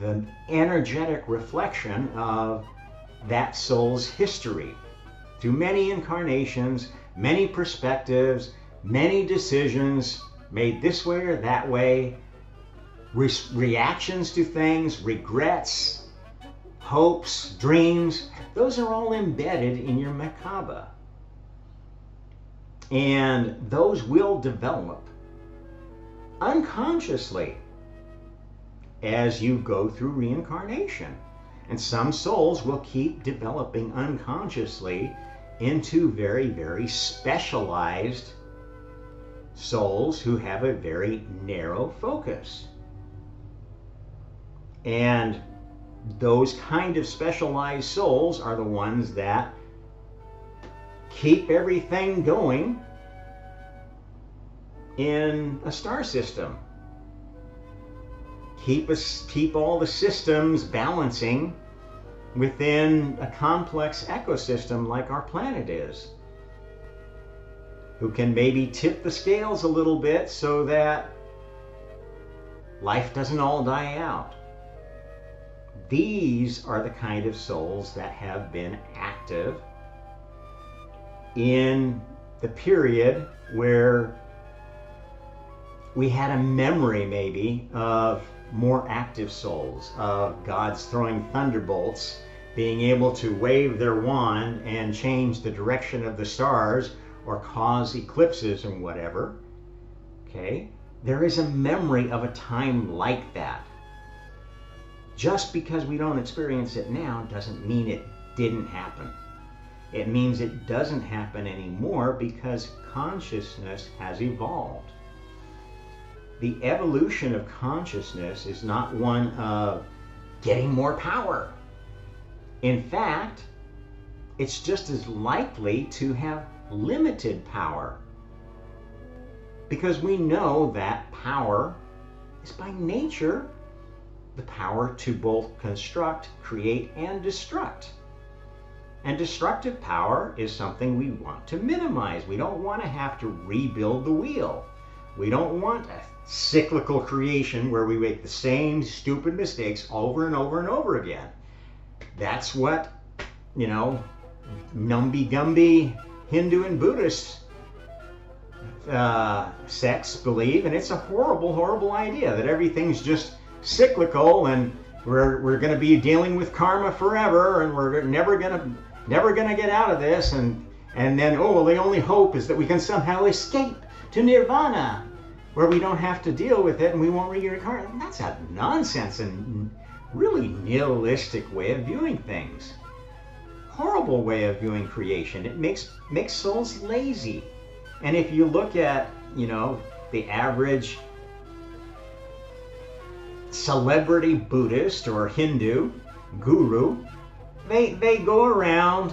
S1: the energetic reflection of that soul's history through many incarnations, many perspectives, many decisions made this way or that way, reactions to things, regrets, hopes, dreams. Those are all embedded in your Merkaba. And those will develop unconsciously as you go through reincarnation. And some souls will keep developing unconsciously into very, very specialized souls who have a very narrow focus. And those kind of specialized souls are the ones that keep everything going in a star system. Keep all the systems balancing within a complex ecosystem like our planet is. Who can maybe tip the scales a little bit so that life doesn't all die out. These are the kind of souls that have been active in the period where we had a memory maybe of more active souls, of gods throwing thunderbolts, being able to wave their wand and change the direction of the stars or cause eclipses and whatever. Okay? There is a memory of a time like that. Just because we don't experience it now doesn't mean it didn't happen. It means it doesn't happen anymore because consciousness has evolved. The evolution of consciousness is not one of getting more power. In fact, it's just as likely to have limited power, because we know that power is by nature the power to both construct, create, and destruct. And destructive power is something we want to minimize. We don't want to have to rebuild the wheel. We don't want a cyclical creation where we make the same stupid mistakes over and over and over again. That's what, Numby-Gumby Hindu and Buddhist sects believe, and it's a horrible, horrible idea that everything's just cyclical and we're going to be dealing with karma forever and we're never going to get out of this, and then the only hope is that we can somehow escape to nirvana where we don't have to deal with it and we won't reincarnate. That's a nonsense and really nihilistic way of viewing things. Horrible way of viewing creation. It makes souls lazy. And if you look at, the average celebrity Buddhist or Hindu guru, they go around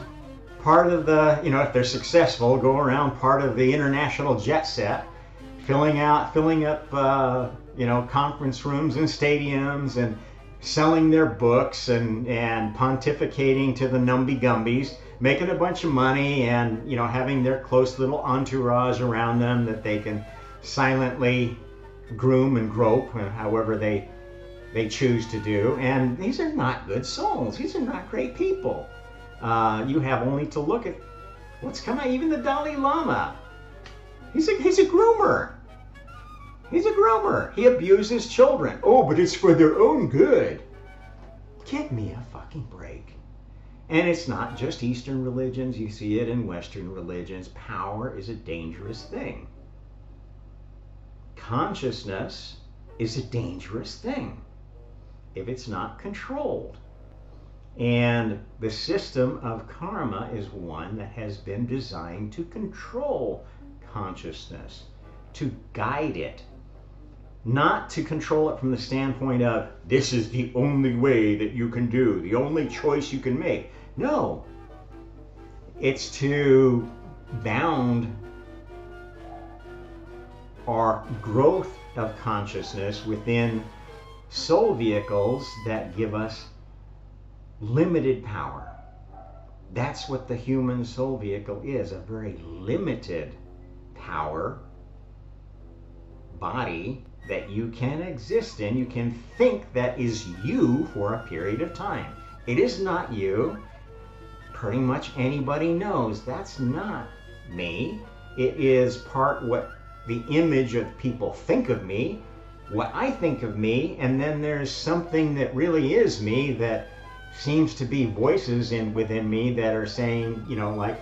S1: part of the, if they're successful, go around part of the international jet set, filling up conference rooms and stadiums and selling their books and pontificating to the Numby-Gumbys, making a bunch of money and, having their close little entourage around them that they can silently groom and grope, however they choose to do. And these are not good souls. These are not great people. You have only to look at what's come out. Even the Dalai Lama, he's a groomer. He's a groomer. He abuses children. Oh, but it's for their own good. Give me a fucking break. And it's not just Eastern religions. You see it in Western religions. Power is a dangerous thing. Consciousness is a dangerous thing if it's not controlled. And the system of karma is one that has been designed to control consciousness, to guide it. Not to control it from the standpoint of, this is the only way that you can do, the only choice you can make. No. It's to bound our growth of consciousness within soul vehicles that give us limited power. That's what the human soul vehicle is, a very limited power body that you can exist in. You can think that is you for a period of time. It is not you. Pretty much anybody knows that's not me. It is part what the image of people think of me, what I think of me, and then there's something that really is me that seems to be voices within me that are saying, like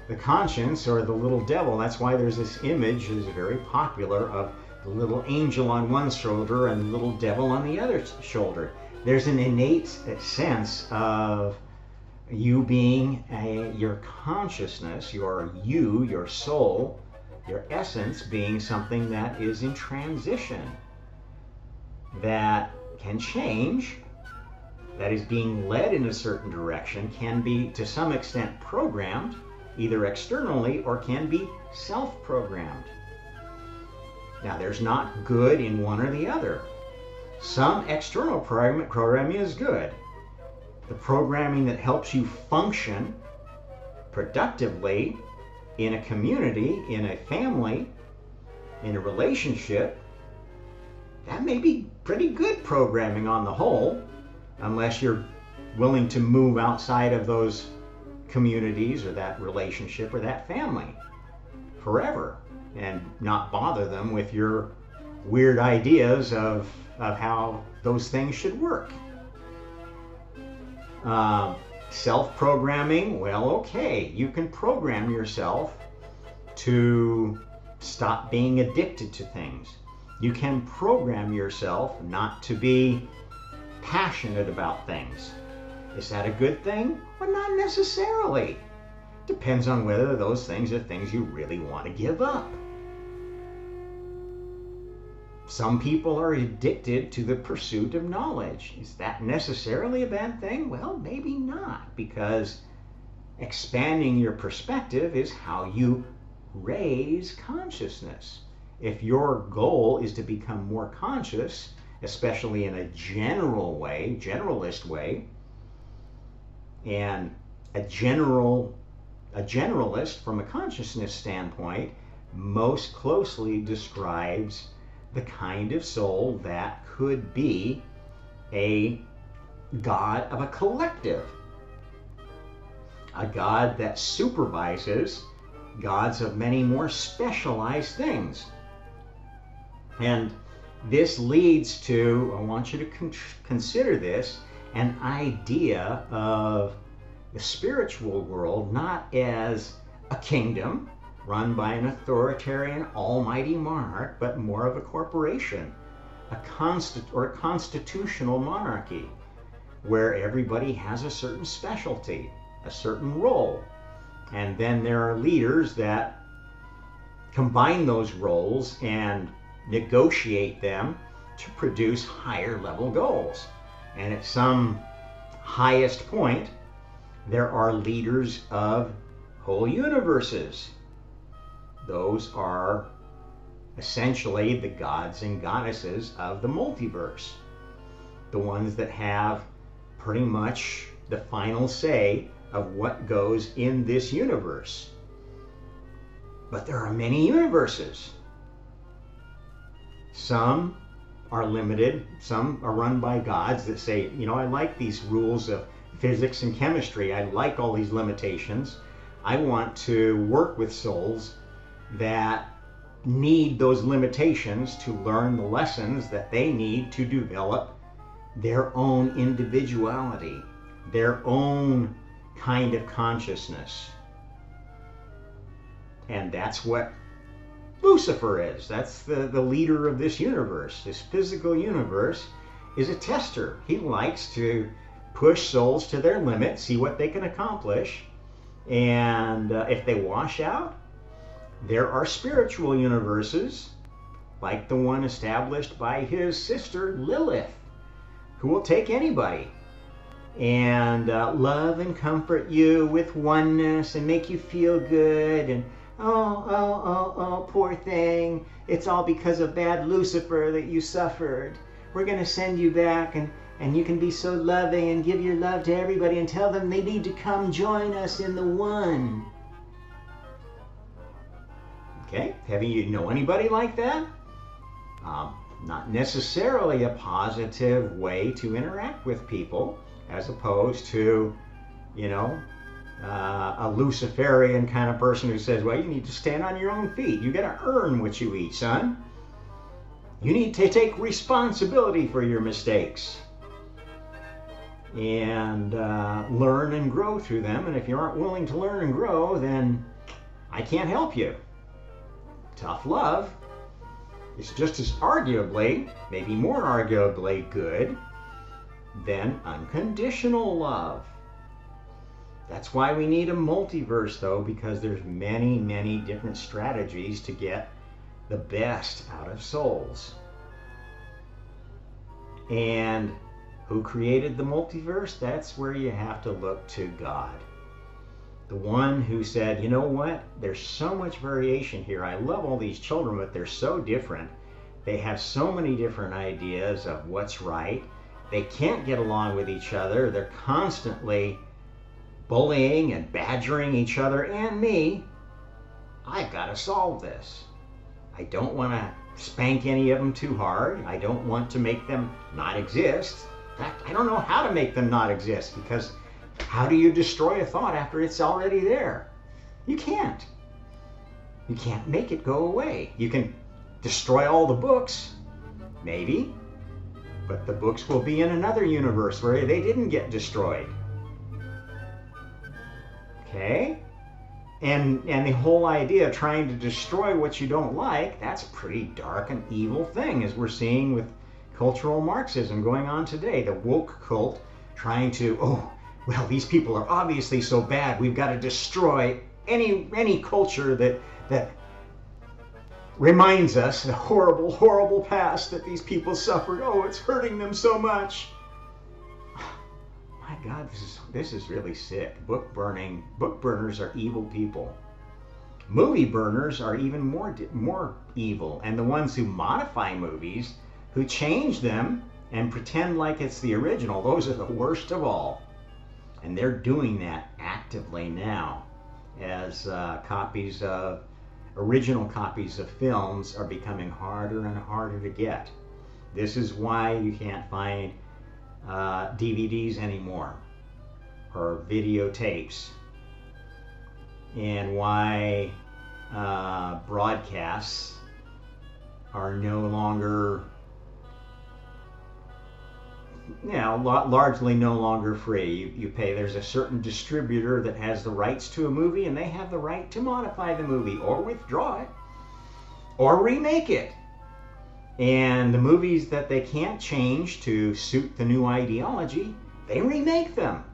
S1: the conscience or the little devil. That's why there's this image is very popular of the little angel on one shoulder and the little devil on the other shoulder. There's an innate sense of you being your consciousness, your you, your soul, your essence being something that is in transition, that can change, that is being led in a certain direction, can be to some extent programmed, either externally or can be self-programmed. Now, there's not good in one or the other. Some external programming is good. The programming that helps you function productively in a community, in a family, in a relationship, that may be pretty good programming on the whole, unless you're willing to move outside of those communities or that relationship or that family forever and not bother them with your weird ideas of how those things should work. Self-programming, well, okay, you can program yourself to stop being addicted to things. You can program yourself not to be passionate about things. Is that a good thing? Well, not necessarily. Depends on whether those things are things you really want to give up. Some people are addicted to the pursuit of knowledge. Is that necessarily a bad thing? Well, maybe not, because expanding your perspective is how you raise consciousness. If your goal is to become more conscious, especially in a general way, generalist way, and a generalist from a consciousness standpoint most closely describes the kind of soul that could be a God of a collective, a God that supervises gods of many more specialized things. And this leads to, I want you to consider this, an idea of the spiritual world not as a kingdom run by an authoritarian almighty monarch, but more of a corporation, a constitutional monarchy, where everybody has a certain specialty, a certain role. And then there are leaders that combine those roles and negotiate them to produce higher level goals. And at some highest point, there are leaders of whole universes. Those are essentially the gods and goddesses of the multiverse, the ones that have pretty much the final say of what goes in this universe. But there are many universes. Some are limited, some are run by gods that say, I like these rules of physics and chemistry, I like all these limitations. I want to work with souls that need those limitations to learn the lessons that they need to develop their own individuality, their own kind of consciousness. And that's what Lucifer is. That's the leader of this universe. This physical universe is a tester. He likes to push souls to their limit, see what they can accomplish, and if they wash out, there are spiritual universes, like the one established by his sister Lilith, who will take anybody and love and comfort you with oneness and make you feel good, and oh, poor thing, it's all because of bad Lucifer that you suffered. We're going to send you back and And you can be so loving and give your love to everybody and tell them they need to come join us in the one. Okay, have you know anybody like that? Not necessarily a positive way to interact with people, as opposed to, you know, a Luciferian kind of person who says, well, you need to stand on your own feet. You got to earn what you eat, son. You need to take responsibility for your mistakes and learn and grow through them. And if you aren't willing to learn and grow, then I can't help you. Tough love is just as arguably, maybe more arguably good than unconditional love. That's why we need a multiverse, though, because there's many, many different strategies to get the best out of souls. And who created the multiverse? That's where you have to look to God. The one who said, you know what? There's so much variation here. I love all these children, but they're so different. They have so many different ideas of what's right. They can't get along with each other. They're constantly bullying and badgering each other and me. I've got to solve this. I don't want to spank any of them too hard. I don't want to make them not exist. In fact, I don't know how to make them not exist, because how do you destroy a thought after it's already there? You can't. You can't make it go away. You can destroy all the books, maybe, but the books will be in another universe where they didn't get destroyed. Okay? And the whole idea of trying to destroy what you don't like, that's a pretty dark and evil thing, as we're seeing with cultural Marxism going on today. The woke cult trying to, well, these people are obviously so bad, we've got to destroy any culture that reminds us the horrible, horrible past that these people suffered. Oh, it's hurting them so much. My God, this is really sick. Book burners are evil people. Movie burners are even more evil. And the ones who modify movies, who change them and pretend like it's the original, those are the worst of all. And they're doing that actively now, as original copies of films are becoming harder and harder to get. This is why you can't find DVDs anymore, or videotapes, and why broadcasts are no longer, largely no longer free. You pay, there's a certain distributor that has the rights to a movie, and they have the right to modify the movie or withdraw it or remake it. And the movies that they can't change to suit the new ideology, they remake them.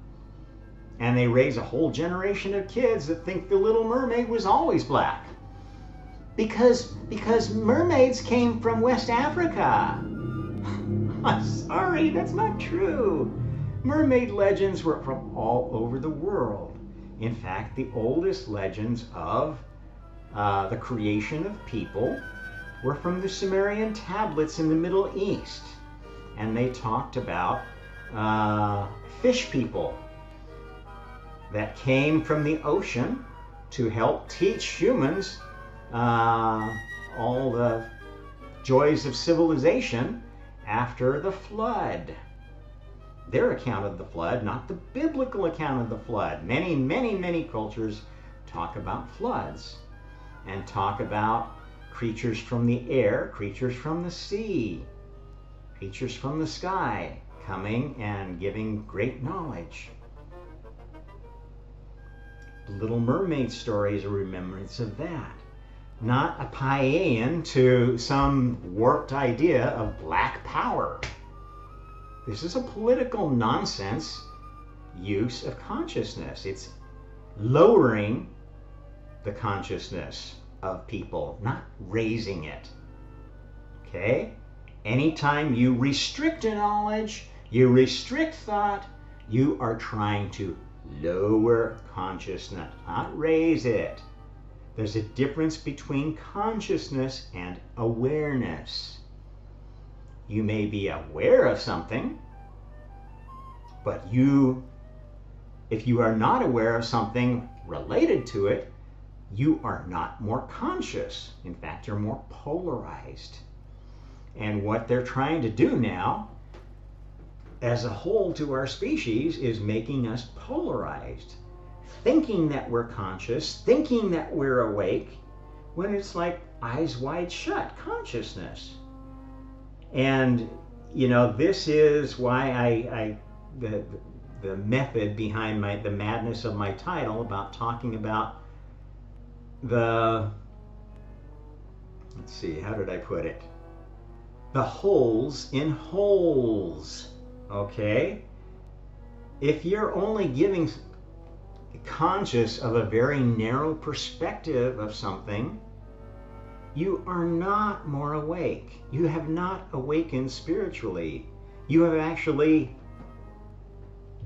S1: And they raise a whole generation of kids that think The Little Mermaid was always black. Because mermaids came from West Africa. I'm sorry, that's not true. Mermaid legends were from all over the world. In fact, the oldest legends of the creation of people were from the Sumerian tablets in the Middle East. And they talked about fish people that came from the ocean to help teach humans all the joys of civilization after the flood. Their account of the flood, not the biblical account of the flood. Many, many, many cultures talk about floods and talk about creatures from the air, creatures from the sea, creatures from the sky coming and giving great knowledge. The Little Mermaid story is a remembrance of that. Not a paean to some warped idea of black power. This is a political nonsense use of consciousness. It's lowering the consciousness of people, not raising it. Okay? Anytime you restrict a knowledge, you restrict thought, you are trying to lower consciousness, not raise it. There's a difference between consciousness and awareness. You may be aware of something, But if you are not aware of something related to it, you are not more conscious. In fact, you're more polarized. And what they're trying to do now, as a whole to our species, is making us polarized. Thinking that we're conscious, thinking that we're awake, when it's like eyes wide shut consciousness. And, this is why the method behind the madness of my title about talking about let's see, how did I put it? The holes in holes, okay? If you're only giving conscious of a very narrow perspective of something, you are not more awake. You have not awakened spiritually. You have actually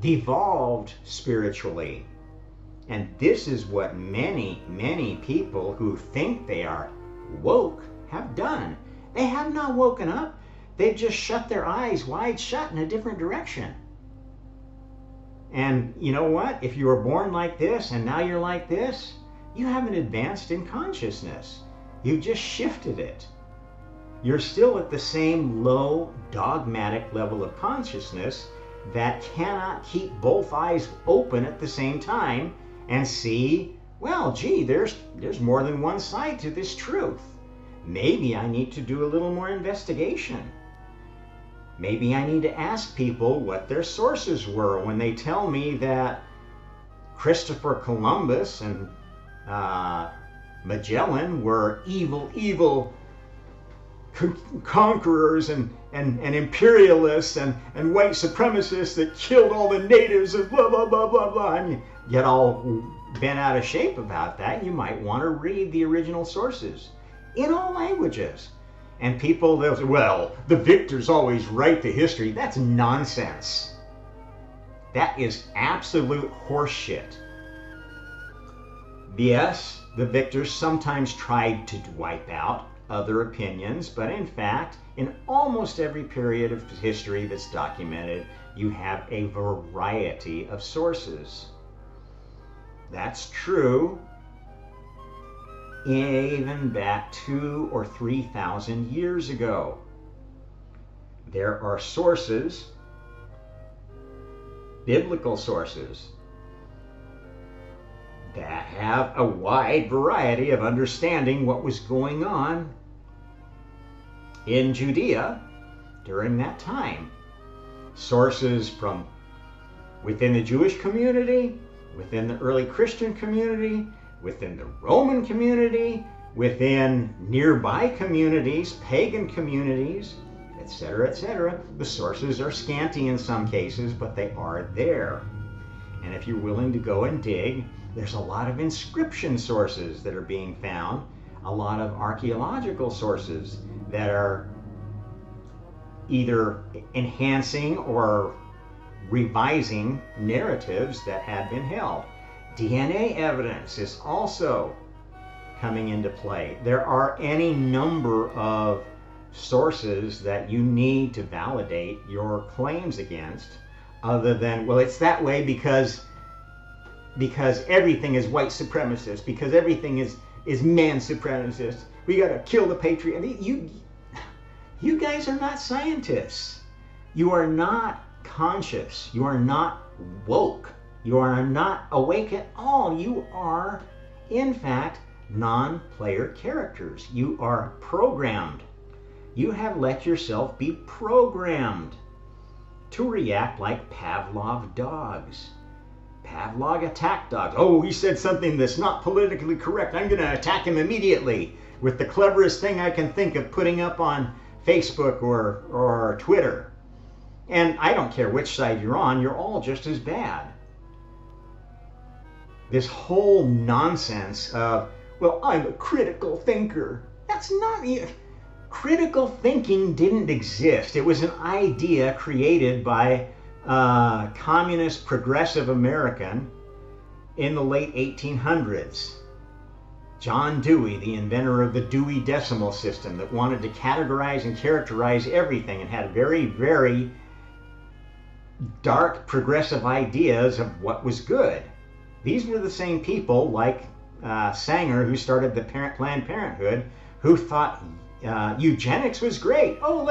S1: devolved spiritually. And this is what many, many people who think they are woke have done. They have not woken up. They've just shut their eyes wide shut in a different direction. And you know what? If you were born like this and now you're like this, you haven't advanced in consciousness. You just shifted it. You're still at the same low, dogmatic level of consciousness that cannot keep both eyes open at the same time and see, well, gee, there's more than one side to this truth. Maybe I need to do a little more investigation. Maybe I need to ask people what their sources were when they tell me that Christopher Columbus and Magellan were evil conquerors and imperialists and white supremacists that killed all the natives and blah, blah, blah, blah, blah. And you get all bent out of shape about that. You might want to read the original sources in all languages. And people, they'll say, well, the victors always write the history. That's nonsense. That is absolute horseshit. Yes, the victors sometimes tried to wipe out other opinions, but in fact, in almost every period of history that's documented, you have a variety of sources. That's true even back 2,000 or 3,000 years ago. There are sources, biblical sources, that have a wide variety of understanding what was going on in Judea during that time. Sources from within the Jewish community, within the early Christian community, within the Roman community, within nearby communities, pagan communities, etc., etc. The sources are scanty in some cases, but they are there. And if you're willing to go and dig, there's a lot of inscription sources that are being found, a lot of archaeological sources that are either enhancing or revising narratives that had been held. DNA evidence is also coming into play. There are any number of sources that you need to validate your claims against, other than, well, it's that way because everything is white supremacist, because everything is man supremacist. We gotta kill the patriot. You guys are not scientists. You are not conscious. You are not woke. You are not awake at all. You are, in fact, non-player characters. You are programmed. You have let yourself be programmed to react like Pavlov dogs. Pavlov attack dogs. Oh, he said something that's not politically correct. I'm going to attack him immediately with the cleverest thing I can think of putting up on Facebook or Twitter. And I don't care which side you're on, you're all just as bad. This whole nonsense of, well, I'm a critical thinker. That's not... Critical thinking didn't exist. It was an idea created by a communist progressive American in the late 1800s. John Dewey, the inventor of the Dewey Decimal System, that wanted to categorize and characterize everything and had very, very dark progressive ideas of what was good. These were the same people like Sanger, who started the Planned Parenthood, who thought eugenics was great. Oh,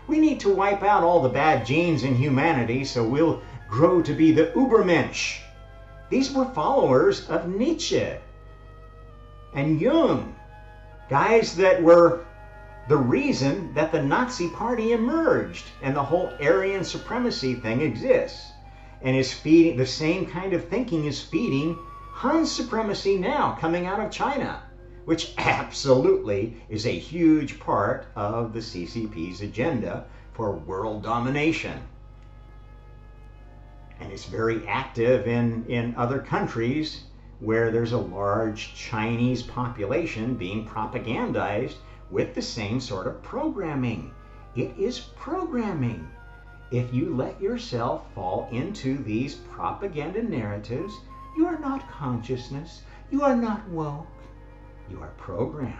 S1: we need to wipe out all the bad genes in humanity so we'll grow to be the Übermensch. These were followers of Nietzsche and Jung, guys that were the reason that the Nazi Party emerged and the whole Aryan supremacy thing exists, and is feeding the same kind of thinking is feeding Han supremacy now coming out of China, which absolutely is a huge part of the CCP's agenda for world domination. And it's very active in other countries where there's a large Chinese population being propagandized with the same sort of programming. It is programming. If you let yourself fall into these propaganda narratives, you are not consciousness, you are not woke, you are programmed.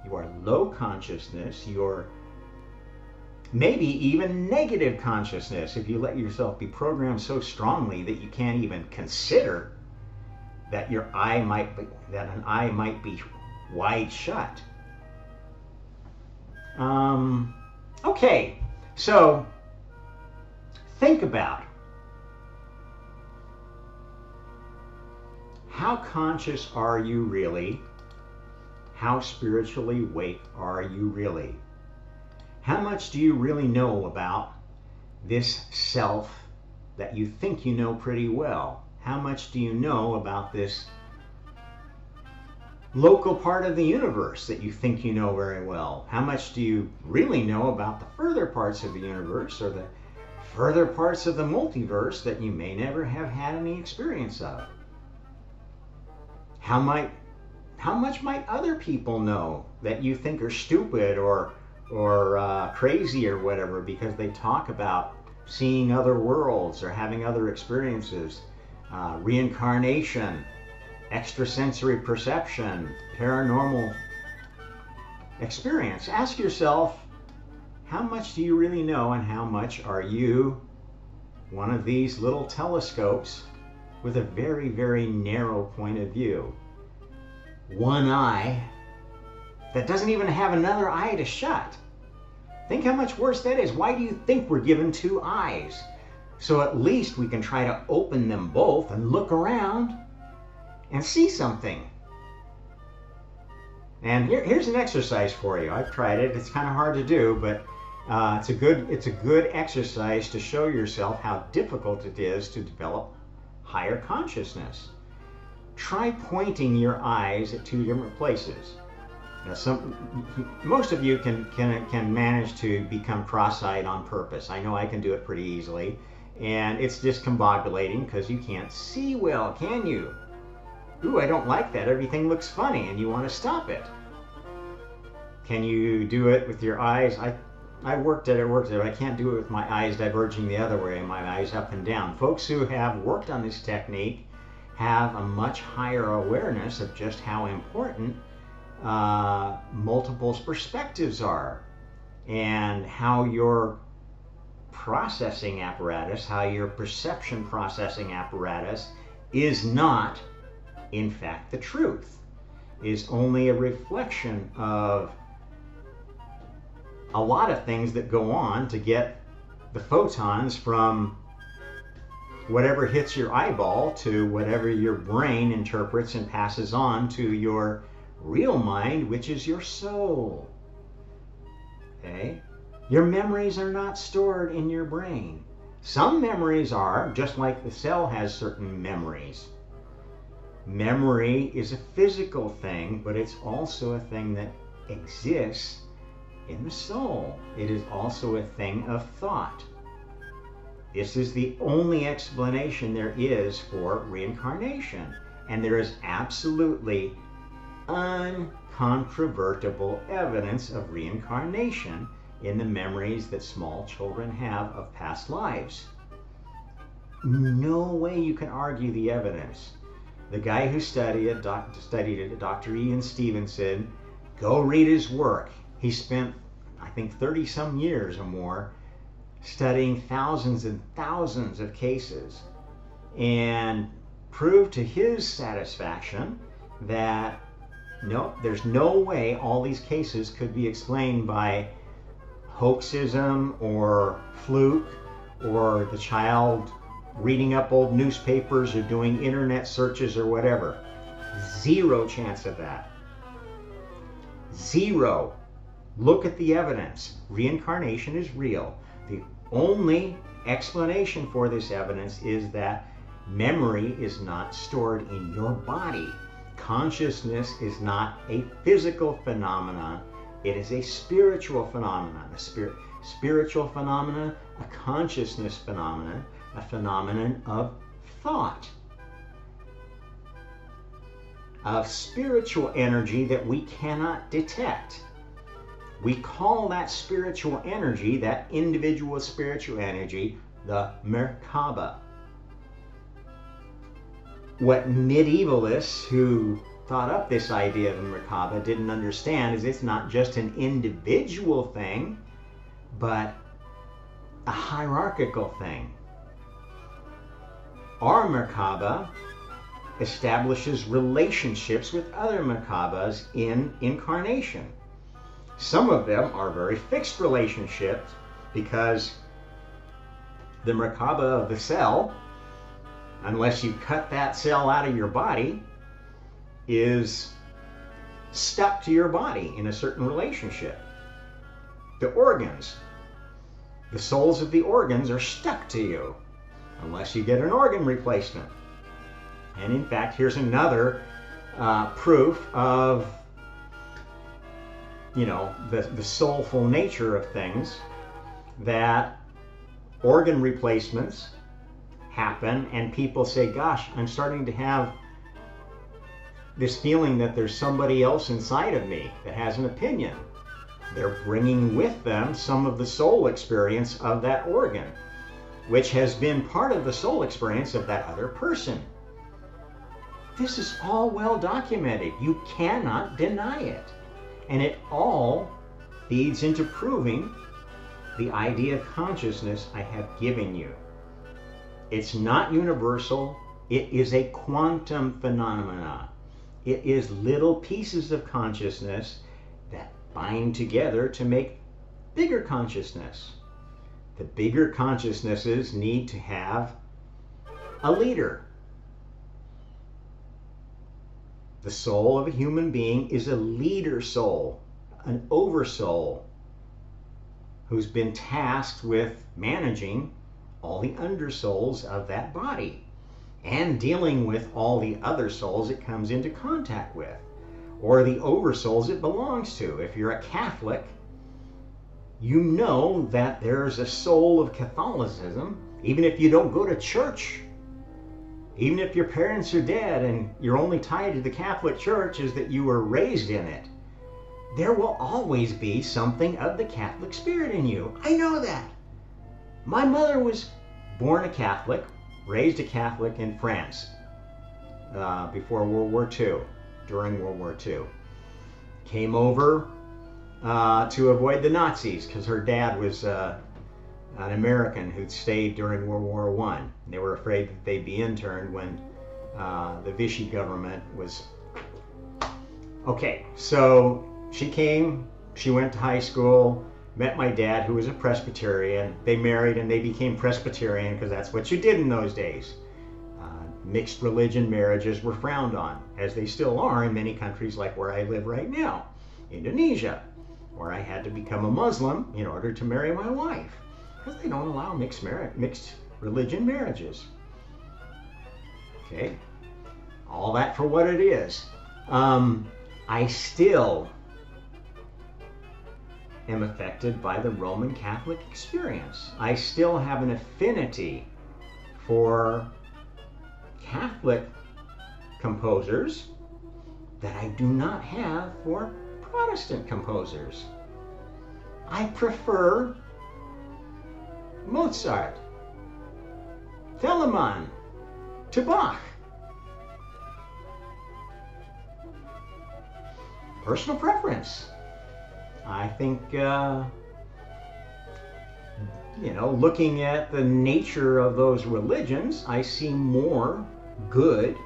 S1: You are low consciousness, you're maybe even negative consciousness if you let yourself be programmed so strongly that you can't even consider that an eye might be wide shut. Okay, so think about how conscious are you really? How spiritually awake are you really? How much do you really know about this self that you think you know pretty well? How much do you know about this local part of the universe that you think you know very well? How much do you really know about the further parts of the universe or the further parts of the multiverse that you may never have had any experience of? How much might other people know that you think are stupid or crazy or whatever because they talk about seeing other worlds or having other experiences, reincarnation, extrasensory perception, paranormal experience? Ask yourself, how much do you really know, and how much are you one of these little telescopes with a very, very narrow point of view? One eye that doesn't even have another eye to shut. Think how much worse that is. Why do you think we're given two eyes? So at least we can try to open them both and look around and see something. And here's an exercise for you. I've tried it. It's kind of hard to do, but it's a good exercise to show yourself how difficult it is to develop higher consciousness. Try pointing your eyes at two different places. Now, most of you can manage to become cross-eyed on purpose. I know I can do it pretty easily, and it's discombobulating because you can't see well, can you? Ooh, I don't like that. Everything looks funny, and you want to stop it. Can you do it with your eyes? I worked at it, but I can't do it with my eyes diverging the other way and my eyes up and down. Folks who have worked on this technique have a much higher awareness of just how important multiple perspectives are, and how your processing apparatus, how your perception processing apparatus is not, in fact, the truth, is only a reflection of a lot of things that go on to get the photons from whatever hits your eyeball to whatever your brain interprets and passes on to your real mind, which is your soul. Okay? Your memories are not stored in your brain. Some memories are, just like the cell has certain memories. Memory is a physical thing, but it's also a thing that exists in the soul. It is also a thing of thought. This is the only explanation there is for reincarnation, and there is absolutely uncontrovertible evidence of reincarnation in the memories that small children have of past lives. No way you can argue the evidence. The guy who studied it, Dr. Ian Stevenson, go read his work. He spent, I think, 30 some years or more studying thousands and thousands of cases, and proved to his satisfaction that no, there's no way all these cases could be explained by hoaxism or fluke or the child reading up old newspapers or doing internet searches or whatever. Zero chance of that. Zero. Look at the evidence. Reincarnation is real. The only explanation for this evidence is that memory is not stored in your body. Consciousness is not a physical phenomenon. It is a spiritual phenomenon. A spiritual phenomenon, a consciousness phenomenon, a phenomenon of thought, of spiritual energy that we cannot detect. We call that spiritual energy, that individual spiritual energy, the Merkaba. What medievalists who thought up this idea of the Merkaba didn't understand is it's not just an individual thing, but a hierarchical thing. Our Merkaba establishes relationships with other Merkabas in incarnation. Some of them are very fixed relationships because the Merkaba of the cell, unless you cut that cell out of your body, is stuck to your body in a certain relationship. The organs, the souls of the organs are stuck to you unless you get an organ replacement. And in fact, here's another proof of the soulful nature of things, that organ replacements happen and people say, gosh, I'm starting to have this feeling that there's somebody else inside of me that has an opinion. They're bringing with them some of the soul experience of that organ, which has been part of the soul experience of that other person. This is all well documented. You cannot deny it. And it all feeds into proving the idea of consciousness I have given you. It's not universal. It is a quantum phenomena. It is little pieces of consciousness that bind together to make bigger consciousness. The bigger consciousnesses need to have a leader. The soul of a human being is a leader soul, an oversoul, who's been tasked with managing all the undersouls of that body and dealing with all the other souls it comes into contact with, or the oversouls it belongs to. If you're a Catholic, you know that there's a soul of Catholicism, even if you don't go to church. Even if your parents are dead and you're only tied to the Catholic Church is that you were raised in it, there will always be something of the Catholic spirit in you. I know that. My mother was born a Catholic, raised a Catholic in France before World War II, during World War II. Came over to avoid the Nazis because her dad was an American who'd stayed during World War I. They were afraid that they'd be interned when the Vichy government was... Okay, so she came, she went to high school, met my dad, who was a Presbyterian. They married and they became Presbyterian because that's what you did in those days. Mixed religion marriages were frowned on, as they still are in many countries like where I live right now, Indonesia, where I had to become a Muslim in order to marry my wife, because they don't allow mixed religion marriages. Okay, all that for what it is. I still am affected by the Roman Catholic experience. I still have an affinity for Catholic composers that I do not have for Protestant composers. I prefer Mozart, Telemann to Bach. Personal preference. I think looking at the nature of those religions, I see more good,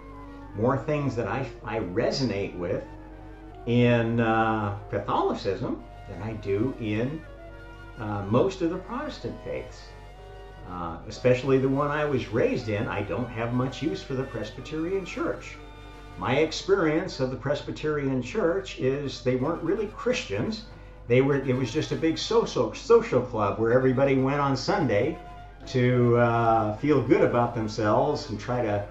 S1: more things that I resonate with in Catholicism than I do in most of the Protestant faiths. Especially the one I was raised in. I don't have much use for the Presbyterian Church. My experience of the Presbyterian Church is they weren't really Christians. It was just a big social club where everybody went on Sunday to feel good about themselves and try to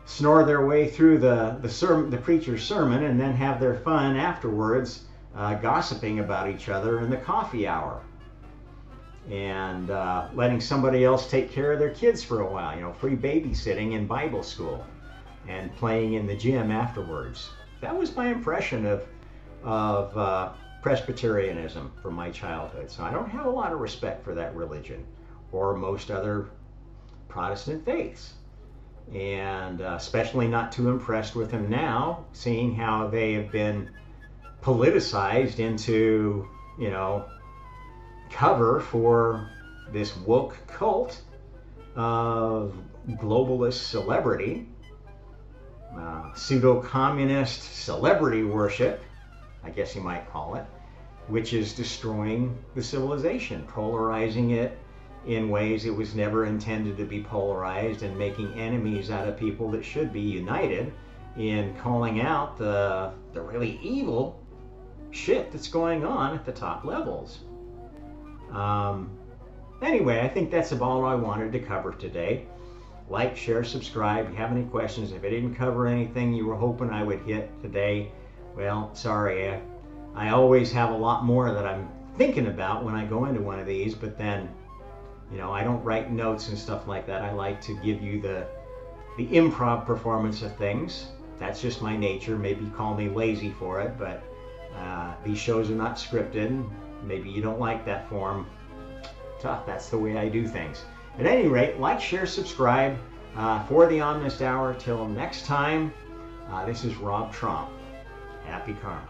S1: snore their way through the preacher's sermon and then have their fun afterwards, gossiping about each other in the coffee hour and letting somebody else take care of their kids for a while, free babysitting in Bible school and playing in the gym afterwards. That was my impression of Presbyterianism from my childhood. So I don't have a lot of respect for that religion or most other Protestant faiths. And especially not too impressed with them now, seeing how they have been politicized into, cover for this woke cult of globalist celebrity, pseudo-communist celebrity worship, I guess you might call it, which is destroying the civilization, polarizing it in ways it was never intended to be polarized, and making enemies out of people that should be united in calling out the really evil shit that's going on at the top levels. Anyway, I think that's about all I wanted to cover today. Like, share, subscribe. If you have any questions, if I didn't cover anything you were hoping I would hit today, well, sorry. I always have a lot more that I'm thinking about when I go into one of these, but then, I don't write notes and stuff like that. I like to give you the improv performance of things. That's just my nature. Maybe call me lazy for it, but these shows are not scripted. Maybe you don't like that form. Tough, that's the way I do things. At any rate, like, share, subscribe for the Omnist Hour. Till next time, this is Rob Trump. Happy Karma.